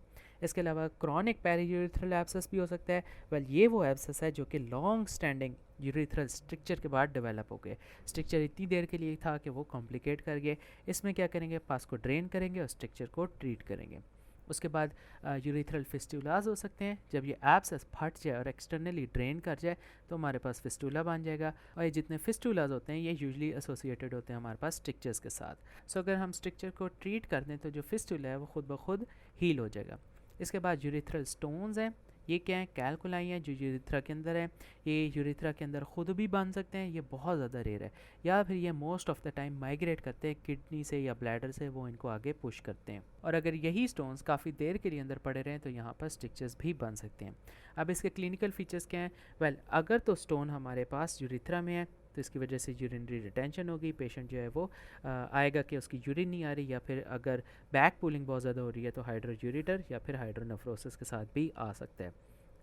इसके अलावा क्रॉनिक पेरी यूरिथ्रल एब्सेस भी हो सकता है। वेल, ये वो एब्सेस है जो कि लॉन्ग स्टैंडिंग यूरिथ्रल स्ट्रक्चर के बाद डेवलप हो गए। स्ट्रक्चर इतनी देर के लिए था कि वो कॉम्प्लिकेट कर गए। इसमें क्या करेंगे? पास को ड्रेन करेंगे और स्ट्रक्चर को ट्रीट करेंगे। उसके बाद यूरिथ्रल फिस्टूलाज हो सकते हैं। जब ये एब्सेस फट जाए और एक्सटर्नली ड्रेन कर जाए तो हमारे पास फिस्टूला बन जाएगा। और ये जितने फिस्टूलाज होते हैं ये यूजुअली एसोसिएटेड होते हैं हमारे पास स्ट्रक्चर्स के साथ। सो अगर हम स्ट्रक्चर को ट्रीट कर दें तो जो फिस्टूला है वो खुद ब खुद हील हो जाएगा। इसके बाद यूरिथ्रल स्टोन्स हैं। ये क्या है, कैलकुलाई हैं जो यूरिथ्रा के अंदर है। ये यूरिथ्रा के अंदर ख़ुद भी बन सकते हैं, ये बहुत ज़्यादा रेयर है, या फिर ये most of the time migrate करते हैं किडनी से या ब्लैडर से, वो इनको आगे पुश करते हैं। और अगर यही स्टोन्स काफ़ी देर के लिए अंदर पड़े रहें तो यहाँ पर स्ट्रिक्चर्स भी बन सकते हैं। अब इसके क्लिनिकल फीचर्स क्या हैं? वेल, अगर तो स्टोन हमारे पास यूरिथ्रा में है तो इसकी वजह से यूरिनरी रिटेंशन होगी, पेशेंट जो है वो आएगा कि उसकी यूरिन नहीं आ रही, या फिर अगर बैक पुलिंग बहुत ज़्यादा हो रही है तो हाइड्रोयूरिटर या फिर हाइड्रोनेफ्रोसिस के साथ भी आ सकता है।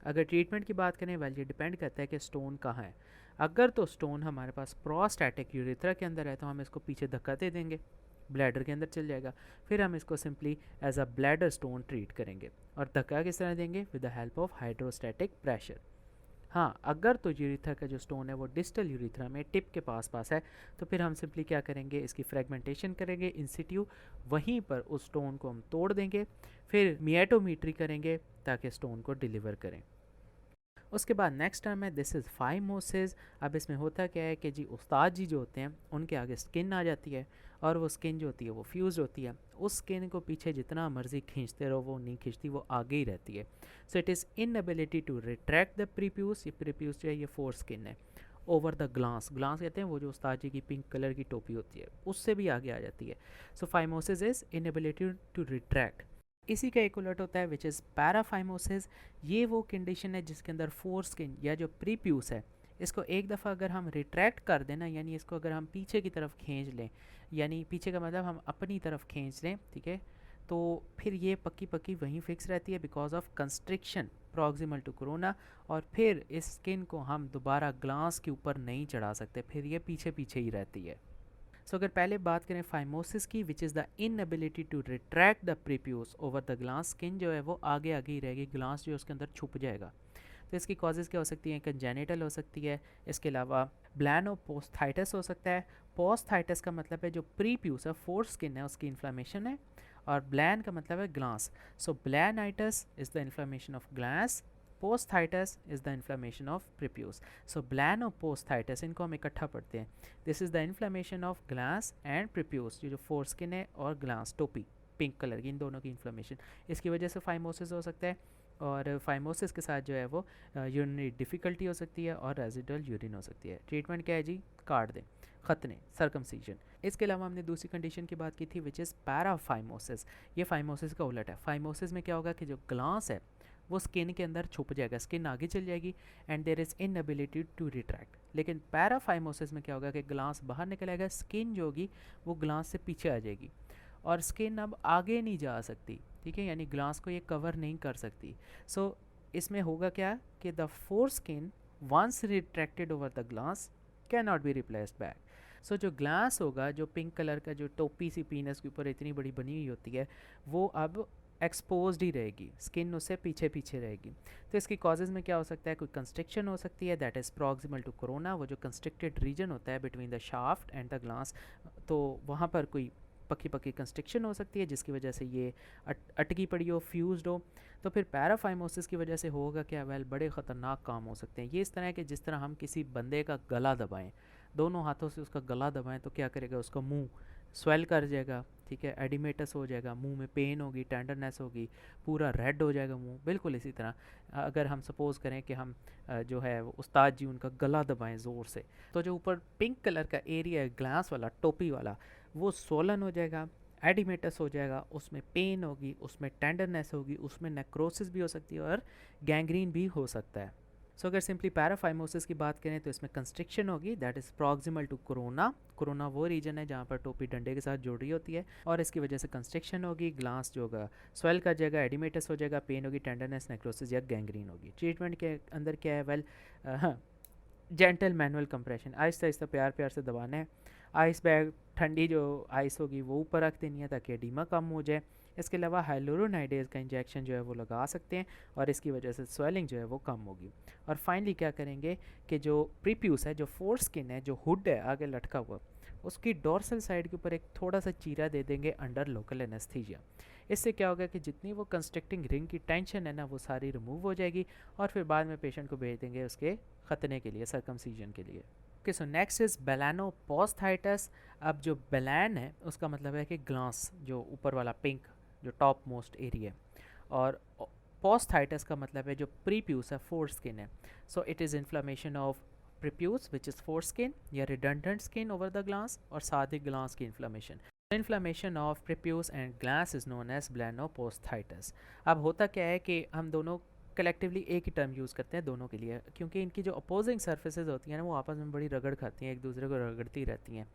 अगर ट्रीटमेंट की बात करें, वेल ये डिपेंड करता है कि स्टोन कहाँ है। अगर तो स्टोन हमारे पास प्रोस्टैटिक यूरिथ्रा के अंदर है तो हम इसको पीछे धक्का दे देंगे, ब्लैडर के अंदर चल जाएगा, फिर हम इसको simply as a bladder stone treat करेंगे। और धक्का किस तरह देंगे? With the help of hydrostatic pressure. हाँ, अगर तो यूरिथ्रा का जो स्टोन है वो डिस्टल यूरिथ्रा में टिप के पास है तो फिर हम सिंपली क्या करेंगे, इसकी फ्रेगमेंटेशन करेंगे इन सिट्यू, वहीं पर उस स्टोन को हम तोड़ देंगे, फिर मिएटोमीट्री करेंगे ताकि स्टोन को डिलीवर करें। उसके बाद नेक्स्ट टर्म है दिस इज़ फाइमोसिस। अब इसमें होता क्या है कि जी उस्ताद जी जो होते हैं उनके आगे स्किन आ जाती है, और वो स्किन जो होती है वो फ्यूज होती है। उस स्किन को पीछे जितना मर्जी खींचते रहो वो नहीं खींचती, वो आगे ही रहती है। So it is inability to retract the prepuce. ये प्रीप्यूस जो है ये फोर स्किन है ओवर द ग्लास। ग्लास कहते हैं वो जो उस्ताद जी की पिंक कलर की टोपी होती है उससे भी आगे आ जाती है। So phimosis is inability to retract. इसी का एक उलट होता है विच इज़ पैराफाइमोसिस। ये वो कंडीशन है जिसके अंदर फोर स्किन या जो प्रीप्यूस है इसको एक दफ़ा अगर हम रिट्रैक्ट कर देना, यानी इसको अगर हम पीछे की तरफ खींच लें, यानी पीछे का मतलब हम अपनी तरफ खींच लें, ठीक है, तो फिर ये पक्की पक्की वहीं फिक्स रहती है because of constriction proximal to corona. और फिर इस स्किन को हम दोबारा ग्लास के ऊपर नहीं चढ़ा सकते, फिर ये पीछे पीछे ही रहती है। सो अगर पहले बात करें फाइमोसिस की, which is the inability to retract the prepuce over the glans, skin जो है वो आगे आगे ही रहेगी, ग्लास जो है उसके अंदर छुप जाएगा। तो इसकी कॉजेज़ क्या हो सकती हैं? कंजेनिटल हो सकती है, इसके अलावा ब्लैनोपोस्थाइटिस हो सकता है। पोस्थाइटिस का मतलब है जो प्रीप्यूस है, फोर्थ स्किन है, उसकी इन्फ्लामेशन है, और ब्लैन का मतलब है glans. So balanitis is the inflammation of glans, posthitis is the inflammation of prepuce. So balanoposthitis, इनको हम इकट्ठा पढ़ते हैं। This is the inflammation of glans and prepuce, जो फोर्थ स्किन है और ग्लास टोपी पिंक कलर की, इन दोनों की इन्फ्लामेशन, इसकी वजह से फाइमोसिस हो सकता है। और फाइमोसिस के साथ जो है वो यूरिनरी डिफ़िकल्टी हो सकती है और रेजिडुअल यूरिन हो सकती है। ट्रीटमेंट क्या है जी? काट दें, खतने, सर्कमसीजन। इसके अलावा हमने दूसरी कंडीशन की बात की थी विच इज़ पैराफाइमोसिस। ये फाइमोसिस का उलट है। फाइमोसिस में क्या होगा कि जो ग्लास है वो स्किन के अंदर छुप जाएगा, स्किन आगे चल जाएगी and there is inability to retract. लेकिन पैराफाइमोसिस में क्या होगा कि ग्लास बाहर निकल आएगा, स्किन जो होगी वो ग्लास से पीछे आ जाएगी और स्किन अब आगे नहीं जा सकती, ठीक है, यानी ग्लास को ये कवर नहीं कर सकती। सो इसमें होगा क्या कि the foreskin once retracted over the glans can not be replaced back. So जो ग्लास होगा, जो पिंक कलर का जो टोपी सी पीनस के ऊपर इतनी बड़ी बनी हुई होती है, वो अब एक्सपोज्ड ही रहेगी, स्किन उससे पीछे पीछे रहेगी। तो इसकी कॉजेज़ में क्या हो सकता है? कोई कंस्ट्रिक्शन हो सकती है, that is proximal to corona, वो जो कंस्ट्रिक्टेड रीजन होता है between the shaft and the glans, तो वहाँ पर कोई पक्की पक्की कंस्ट्रिक्शन हो सकती है जिसकी वजह से ये अटकी पड़ी हो, फ्यूज्ड हो। तो फिर पैराफाइमोसिस की वजह से होगा क्या? वेल, बड़े ख़तरनाक काम हो सकते हैं। ये इस तरह है कि जिस तरह हम किसी बंदे का गला दबाएं, दोनों हाथों से उसका गला दबाएं, तो क्या करेगा? उसका मुंह स्वेल कर जाएगा, ठीक है, एडिमेटस हो जाएगा, मुंह में पेन होगी, टेंडरनेस होगी, पूरा रेड हो जाएगा मुंह। बिल्कुल इसी तरह अगर हम सपोज़ करें कि हम जो है वो उस्ताद जी उनका गला दबाएं ज़ोर से, तो जो ऊपर पिंक कलर का एरिया है ग्लास वाला, टोपी वाला, वो सोलन हो जाएगा, एडिमेटस हो जाएगा, उसमें पेन होगी, उसमें टेंडरनेस होगी, उसमें नेक्रोसिस भी हो सकती है और गैंग्रीन भी हो सकता है। सो अगर सिंपली पैराफाइमोसिस की बात करें तो इसमें कंस्ट्रिक्शन होगी, that is proximal to corona. Corona वो रीजन है जहाँ पर टोपी डंडे के साथ जुड़ रही होती है और इसकी वजह से कंस्ट्रिक्शन होगी, ग्लास जो होगा स्वेल कर जाएगा, एडिमेटस हो जाएगा, पेन होगी, टेंडरनेस, नेक्रोसिस या गैंग्रीन होगी। ट्रीटमेंट के अंदर क्या है? Well, gentle manual compression, Aahista Aahista प्यार प्यार से दबाना है। आइस बैग, ठंडी जो आइस होगी वो ऊपर रख देनी है ताकि एडिमा कम हो जाए। इसके अलावा हाइलुरोनाइडेज का इंजेक्शन जो है वो लगा सकते हैं और इसकी वजह से स्वेलिंग जो है वो कम होगी। और फाइनली क्या करेंगे कि जो प्रीप्यूस है, जो फोर्थ स्किन है, जो हुड है आगे लटका हुआ, उसकी डोर्सल साइड के ऊपर एक थोड़ा सा चीरा दे देंगे अंडर लोकल एनेस्थीसिया। इससे क्या होगा कि जितनी वो कंस्ट्रिक्टिंग रिंग की टेंशन है ना वो सारी रिमूव हो जाएगी और फिर बाद में पेशेंट को भेज देंगे उसके खतने के लिए, सर्कमसीजन के लिए। Okay, so next is balanoposthitis. अब जो बेलान है उसका मतलब है कि ग्लास, जो ऊपर वाला पिंक, जो टॉप मोस्ट एरिया, और पोस्थाइटस का मतलब है जो प्रीप्यूस है, फोर स्किन है। So it is inflammation of prepuce which is foreskin या redundant skin over the glans, और साथ ही ग्लास की inflammation. Inflammation of prepuce and glans is known as balanoposthitis. अब होता क्या है कि हम दोनों कलेक्टिवली एक ही टर्म यूज़ करते हैं दोनों के लिए, क्योंकि इनकी जो अपोजिंग सर्फेसेज होती हैं ना वो आपस में बड़ी रगड़ खाती हैं, एक दूसरे को रगड़ती रहती हैं,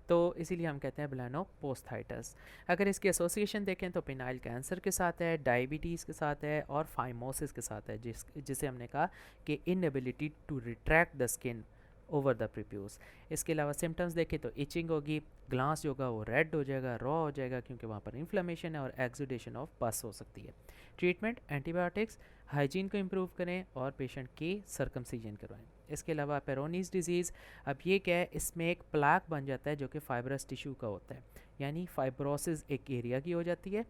तो इसीलिए हम कहते हैं ब्लैनोपोस्थाइटिस। अगर इसकी एसोसिएशन देखें तो पिनाइल कैंसर के साथ है, डायबिटीज़ के साथ है और फाइमोसिस के साथ है, जिसे हमने कहा कि inability to retract the skin over the prepuce. इसके अलावा सिम्टम्स देखें तो इचिंग होगी, ग्लास जो होगा वो रेड हो जाएगा, रॉ हो जाएगा क्योंकि वहाँ पर इन्फ्लेमेशन है, और एक्सुडेशन ऑफ पस हो सकती है। ट्रीटमेंट एंटीबायोटिक्स, हाइजीन को इम्प्रूव करें और पेशेंट की सर्कमसीजन करवाएं। इसके अलावा पेरोनीज डिजीज़, अब ये क्या है, इसमें एक प्लाक बन जाता है जो कि फाइब्रस टिश्यू का होता है, यानी फाइब्रोसिस एक एरिया की हो जाती है।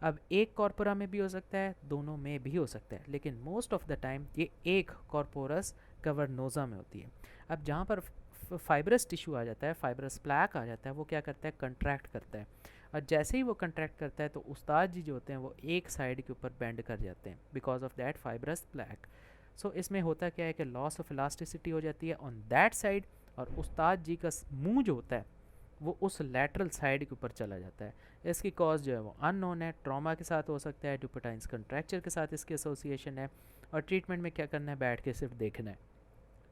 अब एक कॉर्पोरा में भी हो सकता है, दोनों में भी हो सकता है, लेकिन मोस्ट ऑफ द टाइम ये एक कॉर्पोरस कवर्नोजा में होती है। अब जहाँ पर फाइब्रस टिश्यू आ जाता है, फाइब्रस प्लैक आ जाता है, वो क्या करता है, कंट्रैक्ट करता है, और जैसे ही वो कंट्रैक्ट करता है तो उस्ताद जी जो होते हैं वो एक साइड के ऊपर बेंड कर जाते हैं because of that fibrous plaque. So इसमें होता क्या है कि लॉस ऑफ इलास्टिसिटी हो जाती है ऑन दैट साइड, और उस्ताद जी का मुंह जो होता है वो उस लैटरल साइड के ऊपर चला जाता है। इसकी कॉज जो है वो अननोन है, ट्रॉमा के साथ हो सकता है, ड्यूपेटाइन्स कंट्रैक्चर के साथ इसकी एसोसिएशन है, और ट्रीटमेंट में क्या करना है, बैठ के सिर्फ देखना है।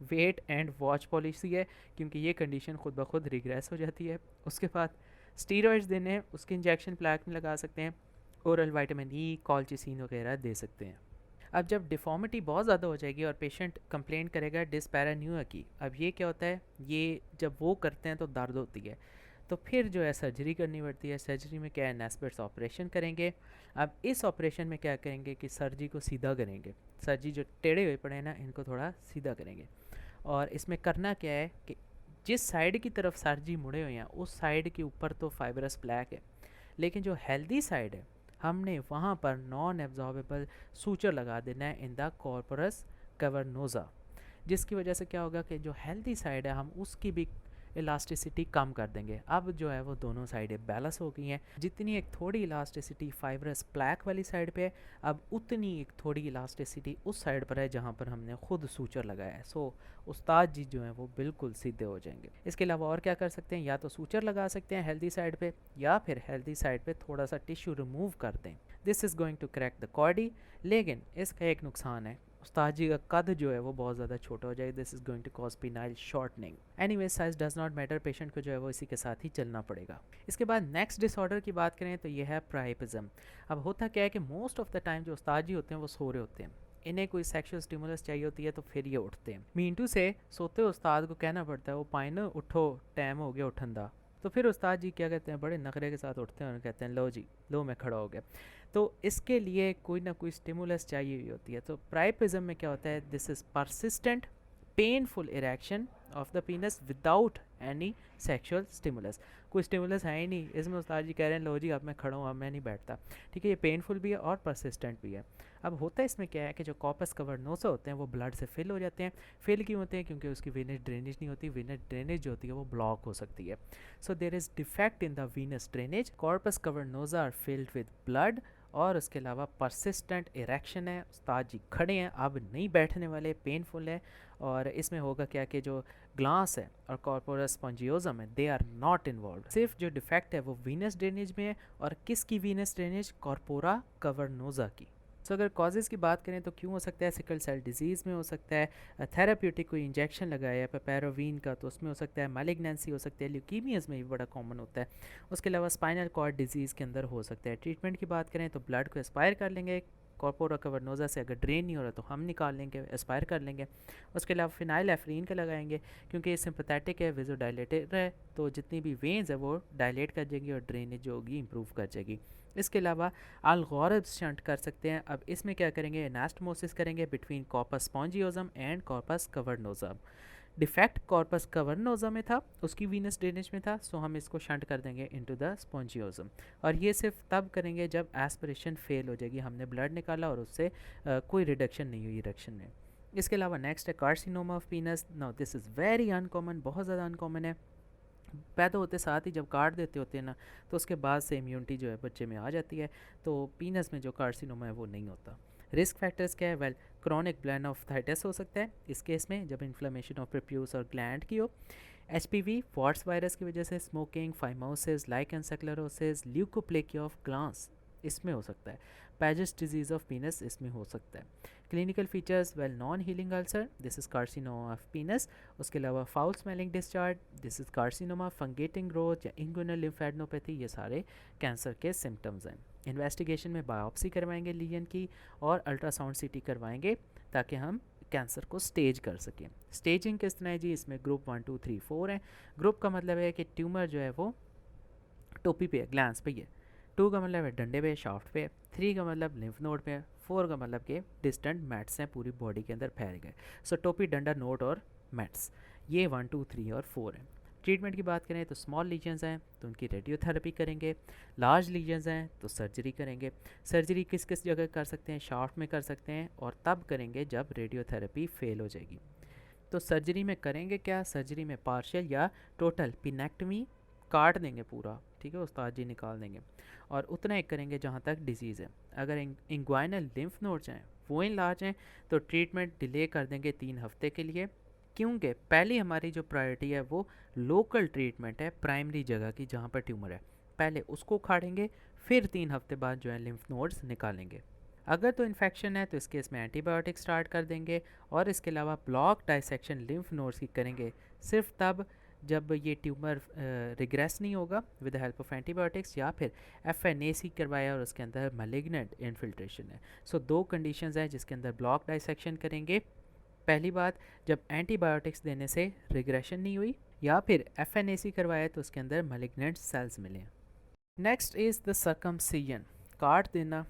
वेट एंड वॉच पॉलिसी है, क्योंकि ये कंडीशन खुद ब खुद रिग्रेस हो जाती है। उसके बाद स्टीरॉइड्स देने हैं, उसके इंजेक्शन प्लैक में लगा सकते हैं, ओरल विटामिन ई, कॉलचिसिन वगैरह दे सकते हैं। अब जब डिफॉर्मिटी बहुत ज़्यादा हो जाएगी और पेशेंट कंप्लेन करेगा डिस्पैरान्यूआ की, अब ये क्या होता है, ये जब वो करते हैं तो दर्द होती है, तो फिर जो है सर्जरी करनी पड़ती है। सर्जरी में क्या है, नेस्पेट्स ऑपरेशन करेंगे। अब इस ऑपरेशन में क्या करेंगे कि सर्जरी को सीधा करेंगे, सर्जरी जो टेढ़े हुए पड़े हैं ना इनको थोड़ा सीधा करेंगे। और इसमें करना क्या है कि जिस साइड की तरफ सर्जरी मुड़े हुए हैं उस साइड के ऊपर तो फाइब्रस प्लैक है, लेकिन जो हेल्दी साइड है हमने वहाँ पर नॉन एब्जॉर्बेबल सूचर लगा देना है इन द कॉर्पोरस कवर्नोजा, जिसकी वजह से क्या होगा कि जो हेल्दी साइड है हम उसकी भी इलास्टिसिटी कम कर देंगे। अब जो है वो दोनों साइडें बैलेंस हो गई हैं। जितनी एक थोड़ी इलास्टिसिटी फाइब्रस प्लैक वाली साइड पे है, अब उतनी एक थोड़ी इलास्टिसिटी उस साइड पर है जहाँ पर हमने खुद सूचर लगाया है। सो उस्ताद जी जो हैं वो बिल्कुल सीधे हो जाएंगे। इसके अलावा और क्या कर सकते हैं, या तो सूचर लगा सकते हैं हेल्दी साइड पे, या फिर हेल्दी साइड पे थोड़ा सा टिश्यू रिमूव कर दें। This is going to crack the cody, लेकिन इसका एक नुकसान है, उस्ताद जी का कद जो है वो बहुत ज़्यादा छोटा हो जाएगा। This is going to cause penile shortening. Anyway size does not matter, patient को जो है वो इसी के साथ ही चलना पड़ेगा। इसके बाद नेक्स्ट डिसऑर्डर की बात करें तो ये है प्राइपिज्म। अब होता क्या है कि मोस्ट ऑफ द टाइम जो उस्ताद जी होते हैं वो सो रहे होते हैं, इन्हें कोई सेक्सुअल स्टिमुलस चाहिए होती है तो फिर ये उठते हैं। मींटू से सोते उस्ताद को कहना पड़ता है वो पाइन उठो, टाइम हो गया उठन दा, तो फिर उस्ताद जी क्या कहते हैं, बड़े नखरे के साथ उठते हैं और कहते हैं लो जी, लो मैं खड़ा हो गया। तो इसके लिए कोई ना कोई स्टिमुलस चाहिए हुई होती है। तो प्राइपिज्म में क्या होता है, this is persistent painful erection of the पीनस without any sexual stimulus. कोई स्टिमुलस है ही नहीं, इसमें उस्ताद जी कह रहे हैं लो जी अब मैं खड़ा हूँ, अब मैं नहीं बैठता। ठीक है, ये पेनफुल भी है और परसिस्टेंट भी है। अब होता है इसमें क्या है कि जो कॉर्पस कवर्नोसा होते हैं वो ब्लड से फिल हो जाते हैं। फिल क्यों होते हैं, क्योंकि उसकी वीनस ड्रेनेज नहीं होती, वीनस ड्रेनेज जो होती है वो ब्लॉक हो सकती है। So there is defect in the venous drainage, corpus cavernosa are filled with blood, और उसके अलावा परसिस्टेंट इरेक्शन है, उस्ताद जी खड़े हैं, अब नहीं बैठने वाले, पेनफुल है। और इसमें होगा क्या कि जो ग्लास है और कॉर्पोरस स्पॉन्जियोजम है दे आर नॉट इन्वॉल्व। सिर्फ जो डिफेक्ट है वो वीनस ड्रेनेज में है, और किसकी वीनस ड्रेनेज, कॉर्पोरा कवर्नोजा की। सो अगर कॉजेज़ की बात करें तो क्यों हो सकता है, सिकल सेल डिजीज़ में हो सकता है, थेराप्यूटिक कोई इंजेक्शन लगाया है पेपेरोवीन का तो उसमें हो सकता है, मैलिग्नेंसी हो सकती है, ल्यूकीमियाज में भी बड़ा कॉमन होता है। उसके अलावा स्पाइनल कॉर्ड डिजीज़ के अंदर हो सकता है। ट्रीटमेंट की बात करें तो ब्लड को एस्पायर कर लेंगे, कॉर्पोरा कवर्नोजा से अगर ड्रेन नहीं हो रहा तो हम निकाल लेंगे, एस्पायर कर लेंगे। उसके अलावा फिनाइल एफ्रीन का लगाएंगे, क्योंकि ये सिंपैथेटिक है, विजोडाइलेटर है, तो जितनी भी वेन्स है वो डायलेट कर जाएगी और ड्रेनेज जो होगी इंप्रूव कर जाएगी। इसके अलावा अल्गोरिथम शंट कर सकते हैं। अब इसमें क्या करेंगे, एनास्टमोसिस करेंगे between corpus spongiosum and corpus cavernosum. Defect corpus cavernosa में था, उसकी वीनस ड्रेनेज में था, सो हम इसको शंट कर देंगे इनटू द स्पॉन्जियोजम। और ये सिर्फ तब करेंगे जब एस्पिरेशन फेल हो जाएगी, हमने ब्लड निकाला और उससे कोई रिडक्शन नहीं हुई इरेक्शन में। इसके अलावा नेक्स्ट है carcinoma of पीनस। Now this is very uncommon, बहुत ज़्यादा अनकॉमन है। पैदा होते साथ ही जब काट देते होते हैं ना तो उसके बाद से इम्यूनिटी जो है बच्चे में आ जाती है, तो पीनस में जो कार्सिनोमा है वो नहीं होता। रिस्क फैक्टर्स क्या है? वेल, क्रॉनिक ब्लेनोफ्थाइटिस हो सकता है इस केस में जब इन्फ्लेमेशन ऑफ प्रोप्यूस और ग्लैंड की हो। एचपीवी वॉट्स वायरस की वजह से smoking, phimosis, lichen sclerosis, leukoplakia of glans इसमें हो सकता है। पैजेस डिजीज ऑफ पीनस इसमें हो सकता है। Clinical features, well, non healing ulcer, this is carcinoma of पीनस। उसके अलावा foul smelling discharge, this is carcinoma. फंगेटिंग growth या इंगुइनल लिम्फेडेनोपैथी, ये सारे कैंसर के सिम्टम्स हैं। इन्वेस्टिगेशन में बायोप्सी करवाएंगे लीजन की और अल्ट्रासाउंड सीटी करवाएंगे ताकि हम कैंसर को स्टेज कर सकें। स्टेजिंग किस तरह है जी? इसमें ग्रुप 1, 2, 3, 4 है। ग्रुप का मतलब है कि ट्यूमर जो है वो टोपी पे है, ग्लैंस पे ही है। 2 का मतलब है डंडे पे, शाफ्ट पे। 3 का मतलब लिम्फ नोड पे है। 4 का मतलब कि डिस्टेंट मैट्स हैं पूरी बॉडी के अंदर फैल गए। सो टोपी, डंडा, नोड और मैट्स, ये 1, 2, 3 और 4 हैं। ट्रीटमेंट की बात करें तो स्मॉल लीजन्स हैं तो उनकी रेडियोथेरेपी करेंगे। लार्ज लीजन्स हैं तो सर्जरी करेंगे। सर्जरी किस किस जगह कर सकते हैं? शाफ्ट में कर सकते हैं और तब करेंगे जब रेडियोथेरेपी फेल हो जाएगी। तो सर्जरी में करेंगे क्या? सर्जरी में पार्शियल या टोटल पिनेक्टमी काट देंगे पूरा, ठीक है, उस्ताद जी निकाल देंगे और उतना एक करेंगे जहाँ तक डिजीज़ है। अगर इंग्वाइनल लिम्फ नोड्स हैं वो इलाज हैं तो ट्रीटमेंट डिले कर देंगे 3 हफ्ते के लिए, क्योंकि पहली हमारी जो प्रायोरिटी है वो लोकल ट्रीटमेंट है प्राइमरी जगह की जहाँ पर ट्यूमर है, पहले उसको उखाड़ेंगे, फिर 3 हफ्ते बाद जो है लिम्फ नोड्स निकालेंगे। अगर तो इन्फेक्शन है तो इस केस में एंटीबायोटिक स्टार्ट कर देंगे और इसके अलावा ब्लॉक डाइसेक्शन लिम्फ नोड्स की करेंगे सिर्फ तब जब ये ट्यूमर रिग्रेस नहीं होगा with the help of antibiotics, या फिर FNAC करवाया और उसके अंदर मैलिग्नेंट इन्फिल्ट्रेशन है। सो 2 कंडीशंस हैं जिसके अंदर ब्लॉक डाइसेक्शन करेंगे। पहली बात, जब एंटीबायोटिक्स देने से रिग्रेशन नहीं हुई, या फिर FNAC करवाया तो उसके अंदर मैलिग्नेंट सेल्स मिले। नेक्स्ट इज़ द सर्कमसिजन, काट देना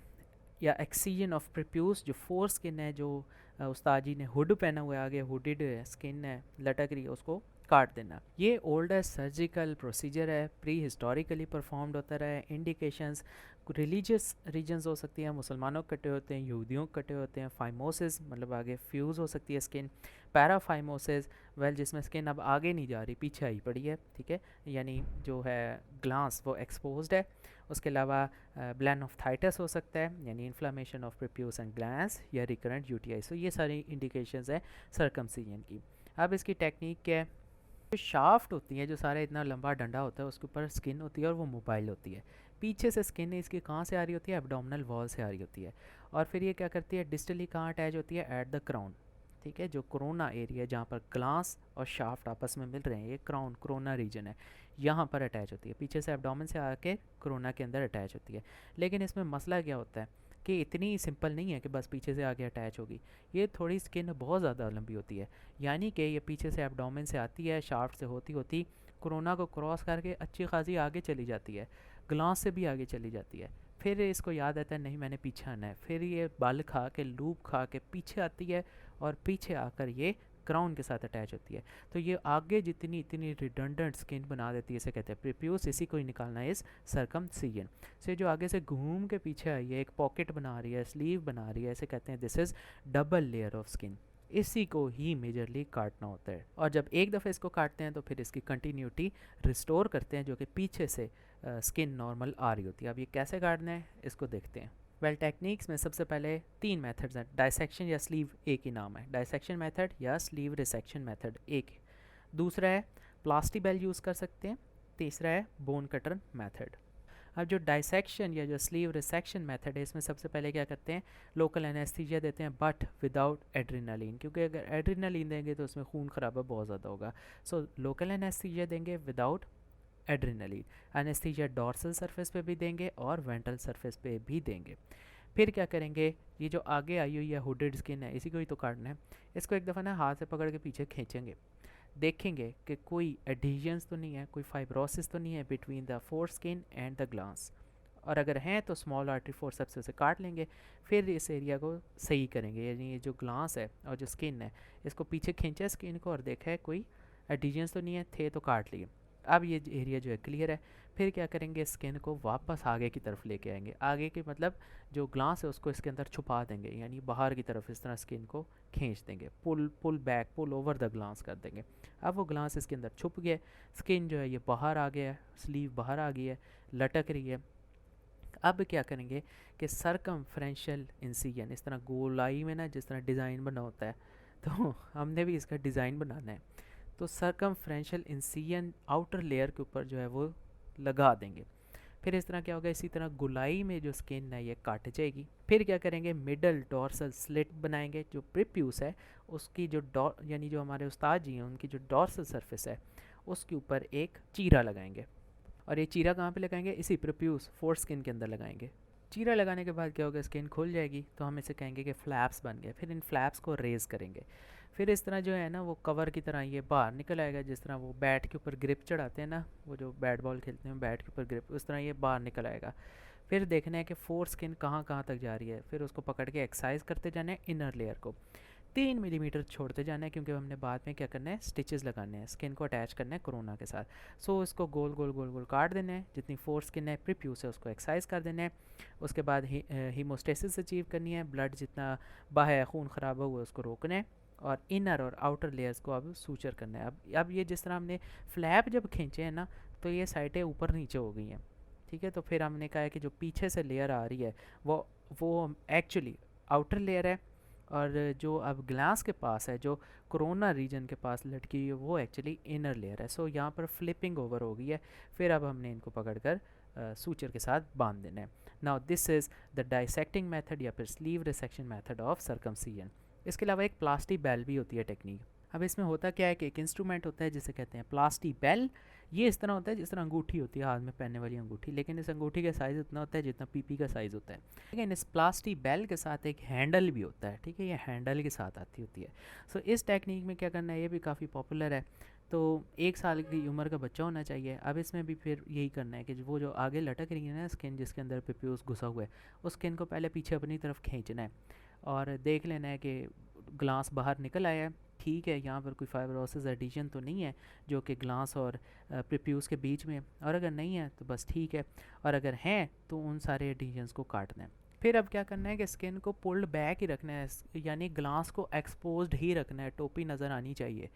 या एक्सीजन ऑफ प्रोप्यूस, जो फोर स्किन है, जो उस्ताद जी ने हुड पहना हुआ है, आगे हुडेड स्किन है लटक रही है, उसको काट देना। ये ओल्डेस्ट सर्जिकल प्रोसीजर है, प्री हिस्टोरिकली परफॉर्म्ड होता रहा है। इंडिकेशंस रिलीजियस रीजन्स हो सकती हैं, मुसलमानों के कटे होते हैं, यहूदियों के कटे होते हैं। फाइमोसिस मतलब आगे फ्यूज़ हो सकती है स्किन। पैराफाइमोसिस, वेल, जिसमें स्किन अब आगे नहीं जा रही, पीछे आई पड़ी है, ठीक है, यानी जो है ग्लास वो एक्सपोज्ड है। उसके अलावा ब्लेनोफ्थाइटिस हो सकता है, यानी इन्फ्लामेशन ऑफ प्रोप्यूस एंड ग्लैंड्स या रिकरेंट यूटीआई। सो ये सारी इंडिकेशंस है सर्कमसिजन की। अब इसकी टेक्निक क्या है? जो शाफ्ट होती है, जो सारा इतना लंबा डंडा होता है, उसके ऊपर स्किन होती है और वो मोबाइल होती है। पीछे से स्किन इसकी कहाँ से आ रही होती है? एब्डोमिनल वॉल से आ रही होती है। और फिर ये क्या करती है? डिस्टली कहाँ अटैच होती है? एट द क्राउन, ठीक है, जो कोरोना एरिया जहाँ पर ग्लास और शाफ्ट आपस में मिल रहे हैं, ये क्राउन कोरोना रीजन है, यहाँ पर अटैच होती है। पीछे से एब्डोमेन से आके कोरोना के अंदर अटैच होती है। लेकिन इसमें मसला क्या होता है कि इतनी सिंपल नहीं है कि बस पीछे से आगे अटैच होगी, ये थोड़ी स्किन बहुत ज़्यादा लंबी होती है। यानी कि ये पीछे से एब्डोमेन से आती है, शाफ्ट से होती होती कोरोना को क्रॉस करके अच्छी खासी आगे चली जाती है, ग्लास से भी आगे चली जाती है। फिर इसको याद आता है नहीं मैंने पीछे आना है, फिर ये बल खा के लूप खा के पीछे आती है और पीछे आकर ये क्राउन के साथ अटैच होती है। तो ये आगे जितनी इतनी रिडंडेंट स्किन बना देती है, इसे कहते हैं प्रीप्यूस। इसी को ही निकालना है इस सर्कमसिजन से। जो आगे से घूम के पीछे आई है, एक पॉकेट बना रही है, स्लीव बना रही है, इसे कहते हैं this is double layer of skin. इसी को ही मेजरली काटना होता है और जब एक दफ़ा इसको काटते हैं तो फिर इसकी कंटिन्यूटी रिस्टोर करते हैं, जो कि पीछे से स्किन नॉर्मल आ रही होती है। अब ये कैसे काटना है इसको देखते हैं। वेल, टेक्निक्स में सबसे पहले 3 मेथड्स हैं। डाइसेक्शन या स्लीव एक ही नाम है, डाइसेक्शन मेथड या स्लीव रिसेक्शन मेथड एक है। दूसरा है प्लास्टिबेल यूज़ कर सकते हैं। तीसरा है बोन कटर मेथड। अब जो डाइसेक्शन या जो स्लीव रिसेक्शन मेथड है, इसमें सबसे पहले क्या करते हैं? लोकल एनेस्थीसिया देते हैं बट विदाउट एड्रीनलिन, क्योंकि अगर एड्रीनलिन देंगे तो उसमें खून खराबा बहुत ज़्यादा होगा। सो लोकल एनेस्थीसिया देंगे without adrenaline. Anaesthesia dorsal surface पे भी देंगे और वेंट्रल सरफेस पे भी देंगे। फिर क्या करेंगे? ये जो आगे आई हुई है हुडेड स्किन है, इसी को ही तो काटना है। इसको एक दफ़ा ना हाथ से पकड़ के पीछे खींचेंगे, देखेंगे कि कोई एडहीजन्स तो नहीं है, कोई फाइब्रोसिस तो नहीं है between the foreskin and the glans, और अगर हैं तो स्मॉल आर्टरी फोर्सेप्स से उसे काट लेंगे। फिर इस एरिया को सही करेंगे, यानी ये जो ग्लांस है और जो स्किन है, इसको पीछे खींचा है स्किन को और देखा है कोई एडहीजन्स तो नहीं है, थे तो काट लिए। अब ये एरिया जो है क्लियर है। फिर क्या करेंगे? स्किन को वापस आगे की तरफ लेके आएंगे। आगे की मतलब जो ग्लास है उसको इसके अंदर छुपा देंगे, यानी बाहर की तरफ इस तरह स्किन को खींच देंगे, pull back, pull over the glans कर देंगे। अब वो ग्लास इसके अंदर छुप गया, स्किन जो है ये बाहर आ गया है, स्लीव बाहर आ गई है, लटक रही है। अब क्या करेंगे कि सरकमफ्रेंशियल इंसिजन, इस तरह गोलाई में ना जिस तरह डिज़ाइन बना होता है, तो हमने भी इसका डिज़ाइन बनाना है। तो सरकमफ्रेंशियल इंसिजन आउटर लेयर के ऊपर जो है वो लगा देंगे। फिर इस तरह क्या होगा, इसी तरह गोलाई में जो स्किन है ये काट जाएगी। फिर क्या करेंगे, मिडल डॉर्सल स्लिट बनाएंगे। जो प्रिप्यूस है उसकी जो यानी जो हमारे उस्ताद जी हैं उनकी जो डॉर्सल सरफेस है उसके ऊपर एक चीरा लगाएंगे। और ये चीरा कहाँ पे लगाएंगे, इसी प्रोप्यूस फोर स्किन के अंदर लगाएंगे। चीरा लगाने के बाद क्या होगा, स्किन खुल जाएगी, तो हम इसे कहेंगे कि फ्लैप्स बन गए। फिर इन फ्लैप्स को रेज़ करेंगे। फिर इस तरह जो है ना वो कवर की तरह ये बाहर निकल आएगा, जिस तरह वो बैट के ऊपर ग्रिप चढ़ाते हैं ना, वो जो बैट बॉल खेलते हैं बैट के ऊपर ग्रिप, उस तरह ये बाहर निकल आएगा। फिर देखना है कि फोर स्किन कहाँ कहाँ तक जा रही है, फिर उसको पकड़ के एक्सरसाइज करते जाना है इनर लेयर को। 3 मिलीमीटर छोड़ते जाना है, क्योंकि हमने बाद में क्या करना है, स्टिचेस लगाने हैं, स्किन को अटैच करना है कोरोना के साथ। सो इसको गोल गोल गोल गोल काट देना है, जितनी फोर स्किन है प्रीप्यूस है उसको एक्सरसाइज कर देना है। उसके बाद हीमोस्टेसिस अचीव करनी है, ब्लड जितना बहा है, खून ख़राब हुआ है उसको रोकना है, और इनर और आउटर लेयर्स को अब सूचर करना है। अब ये जिस तरह हमने फ्लैप जब खींचे हैं ना, तो ये साइडें ऊपर नीचे हो गई हैं, ठीक है। तो फिर हमने कहा है कि जो पीछे से लेयर आ रही है वो एक्चुअली आउटर लेयर है, और जो अब ग्लास के पास है, जो कोरोना रीजन के पास लटकी हुई है, वो एक्चुअली इनर लेयर है। सो यहाँ पर फ्लिपिंग ओवर हो गई है। फिर अब हमने इनको पकड़कर सूचर के साथ बांध देना है। Now this is the dissecting method या फिर sleeve resection method of circumcision. इसके अलावा एक प्लास्टी बेल भी होती है टेक्निक। अब इसमें होता क्या है कि एक इंस्ट्रूमेंट होता है जिसे कहते हैं प्लास्टी बेल। ये इस तरह होता है जिस तरह अंगूठी होती है, हाथ में पहनने वाली अंगूठी, लेकिन इस अंगूठी का साइज़ उतना होता है जितना पीपी का साइज़ होता है। लेकिन इस प्लास्टी बेल के साथ एक हैंडल भी होता है, ठीक है, ये हैंडल के साथ आती होती है। सो इस टेक्निक में क्या करना है, ये भी काफ़ी पॉपुलर है। तो 1 साल की उम्र का बच्चा होना चाहिए। अब इसमें भी फिर यही करना है कि वो जो आगे लटक रही है ना स्किन, जिसके अंदर पिप्यूस घुसा हुआ है, उस स्किन को पहले पीछे अपनी तरफ खींचना है और देख लेना है कि ग्लास बाहर निकल आया है, ठीक है, यहाँ पर कोई फाइब्रोसिस एडिशन तो नहीं है जो कि ग्लास और प्रिप्यूस के बीच में, और अगर नहीं है तो बस ठीक है, और अगर हैं तो उन सारे एडिशंस को काटना है। फिर अब क्या करना है कि स्किन को पुल्ड बैक ही रखना है, यानी ग्लास को एक्सपोज्ड ही रखना है, टोपी नज़र आनी चाहिए।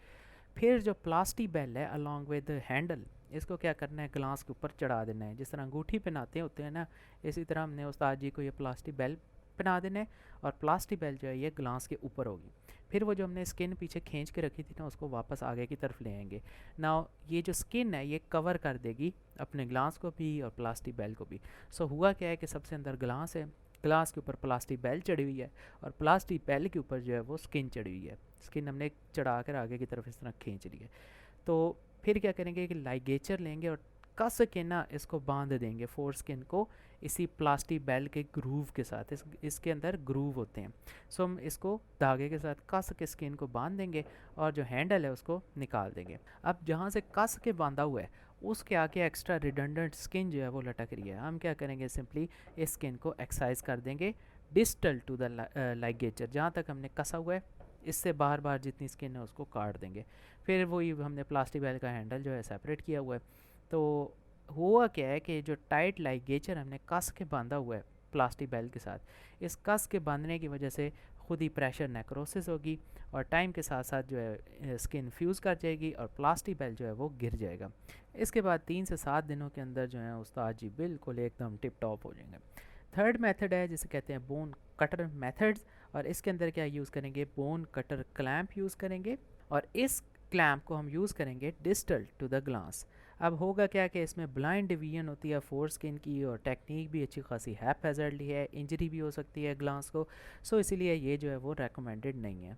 फिर जो प्लास्टिक बेल है अलॉन्ग विद हैंडल, इसको क्या करना है, ग्लास के ऊपर चढ़ा देना है। जिस तरह अंगूठी पहनाते होते हैं ना, इसी तरह हमने उस्ताद जी को ये प्लास्टिक बेल पहना देना है, और प्लास्टिक बेल जो है ये ग्लास के ऊपर होगी। फिर वो जो हमने स्किन पीछे खींच के रखी थी ना, उसको वापस आगे की तरफ ले आएंगे। नाउ ये जो स्किन है ये कवर कर देगी अपने ग्लास को भी और प्लास्टिक बेल को भी। सो हुआ क्या है कि सबसे अंदर ग्लास है, ग्लास के ऊपर प्लास्टिक बेल चढ़ी हुई है, और प्लास्टिक बेल के ऊपर जो है वो स्किन चढ़ी हुई है। स्किन हमने चढ़ा कर आगे की तरफ इस तरह खींच ली है। तो फिर क्या करेंगे कि लाइगेचर लेंगे और कस के ना इसको बांध देंगे फोर स्किन को इसी प्लास्टिक बेल के ग्रूव के साथ। इसके अंदर ग्रूव होते हैं। सो हम इसको धागे के साथ कस के स्किन को बांध देंगे और जो हैंडल है उसको निकाल देंगे। अब जहाँ से कस के बांधा हुआ है उसके आगे एक्स्ट्रा रिडंडेंट स्किन जो है वो लटक रही है, हम क्या करेंगे, सिंपली इस स्किन को एक्सरसाइज कर देंगे डिस्टल टू द लाइगेचर, जहाँ तक हमने कसा हुआ है इससे बाहर बाहर जितनी स्किन है उसको काट देंगे। फिर वही हमने प्लास्टिक बेल का हैंडल जो है सेपरेट किया हुआ है। तो हुआ क्या है कि जो टाइट लाइगेचर हमने कस के बांधा हुआ है प्लास्टिक बेल के साथ, इस कस के बांधने की वजह से खुद ही प्रेशर नेक्रोसिस होगी और टाइम के साथ साथ जो है स्किन फ्यूज़ कर जाएगी और प्लास्टिक बेल जो है वो गिर जाएगा। इसके बाद 3 से 7 दिनों के अंदर जो है उस्ताद जी बिल्कुल एकदम टिप टॉप हो जाएंगे। थर्ड मेथड है जिसे कहते हैं बोन कटर मेथड्स, और इसके अंदर क्या यूज़ करेंगे, बोन कटर क्लैंप यूज़ करेंगे, और इस क्लैंप को हम यूज़ करेंगे डिस्टल टू द ग्लास। अब होगा क्या कि इसमें ब्लाइंड डिवीजन होती है फोर स्किन की, और टेक्निक भी अच्छी खासी हैप हैज़र्डली है, इंजरी भी हो सकती है ग्लास को। सो इसीलिए ये जो है वो रेकमेंडेड नहीं है।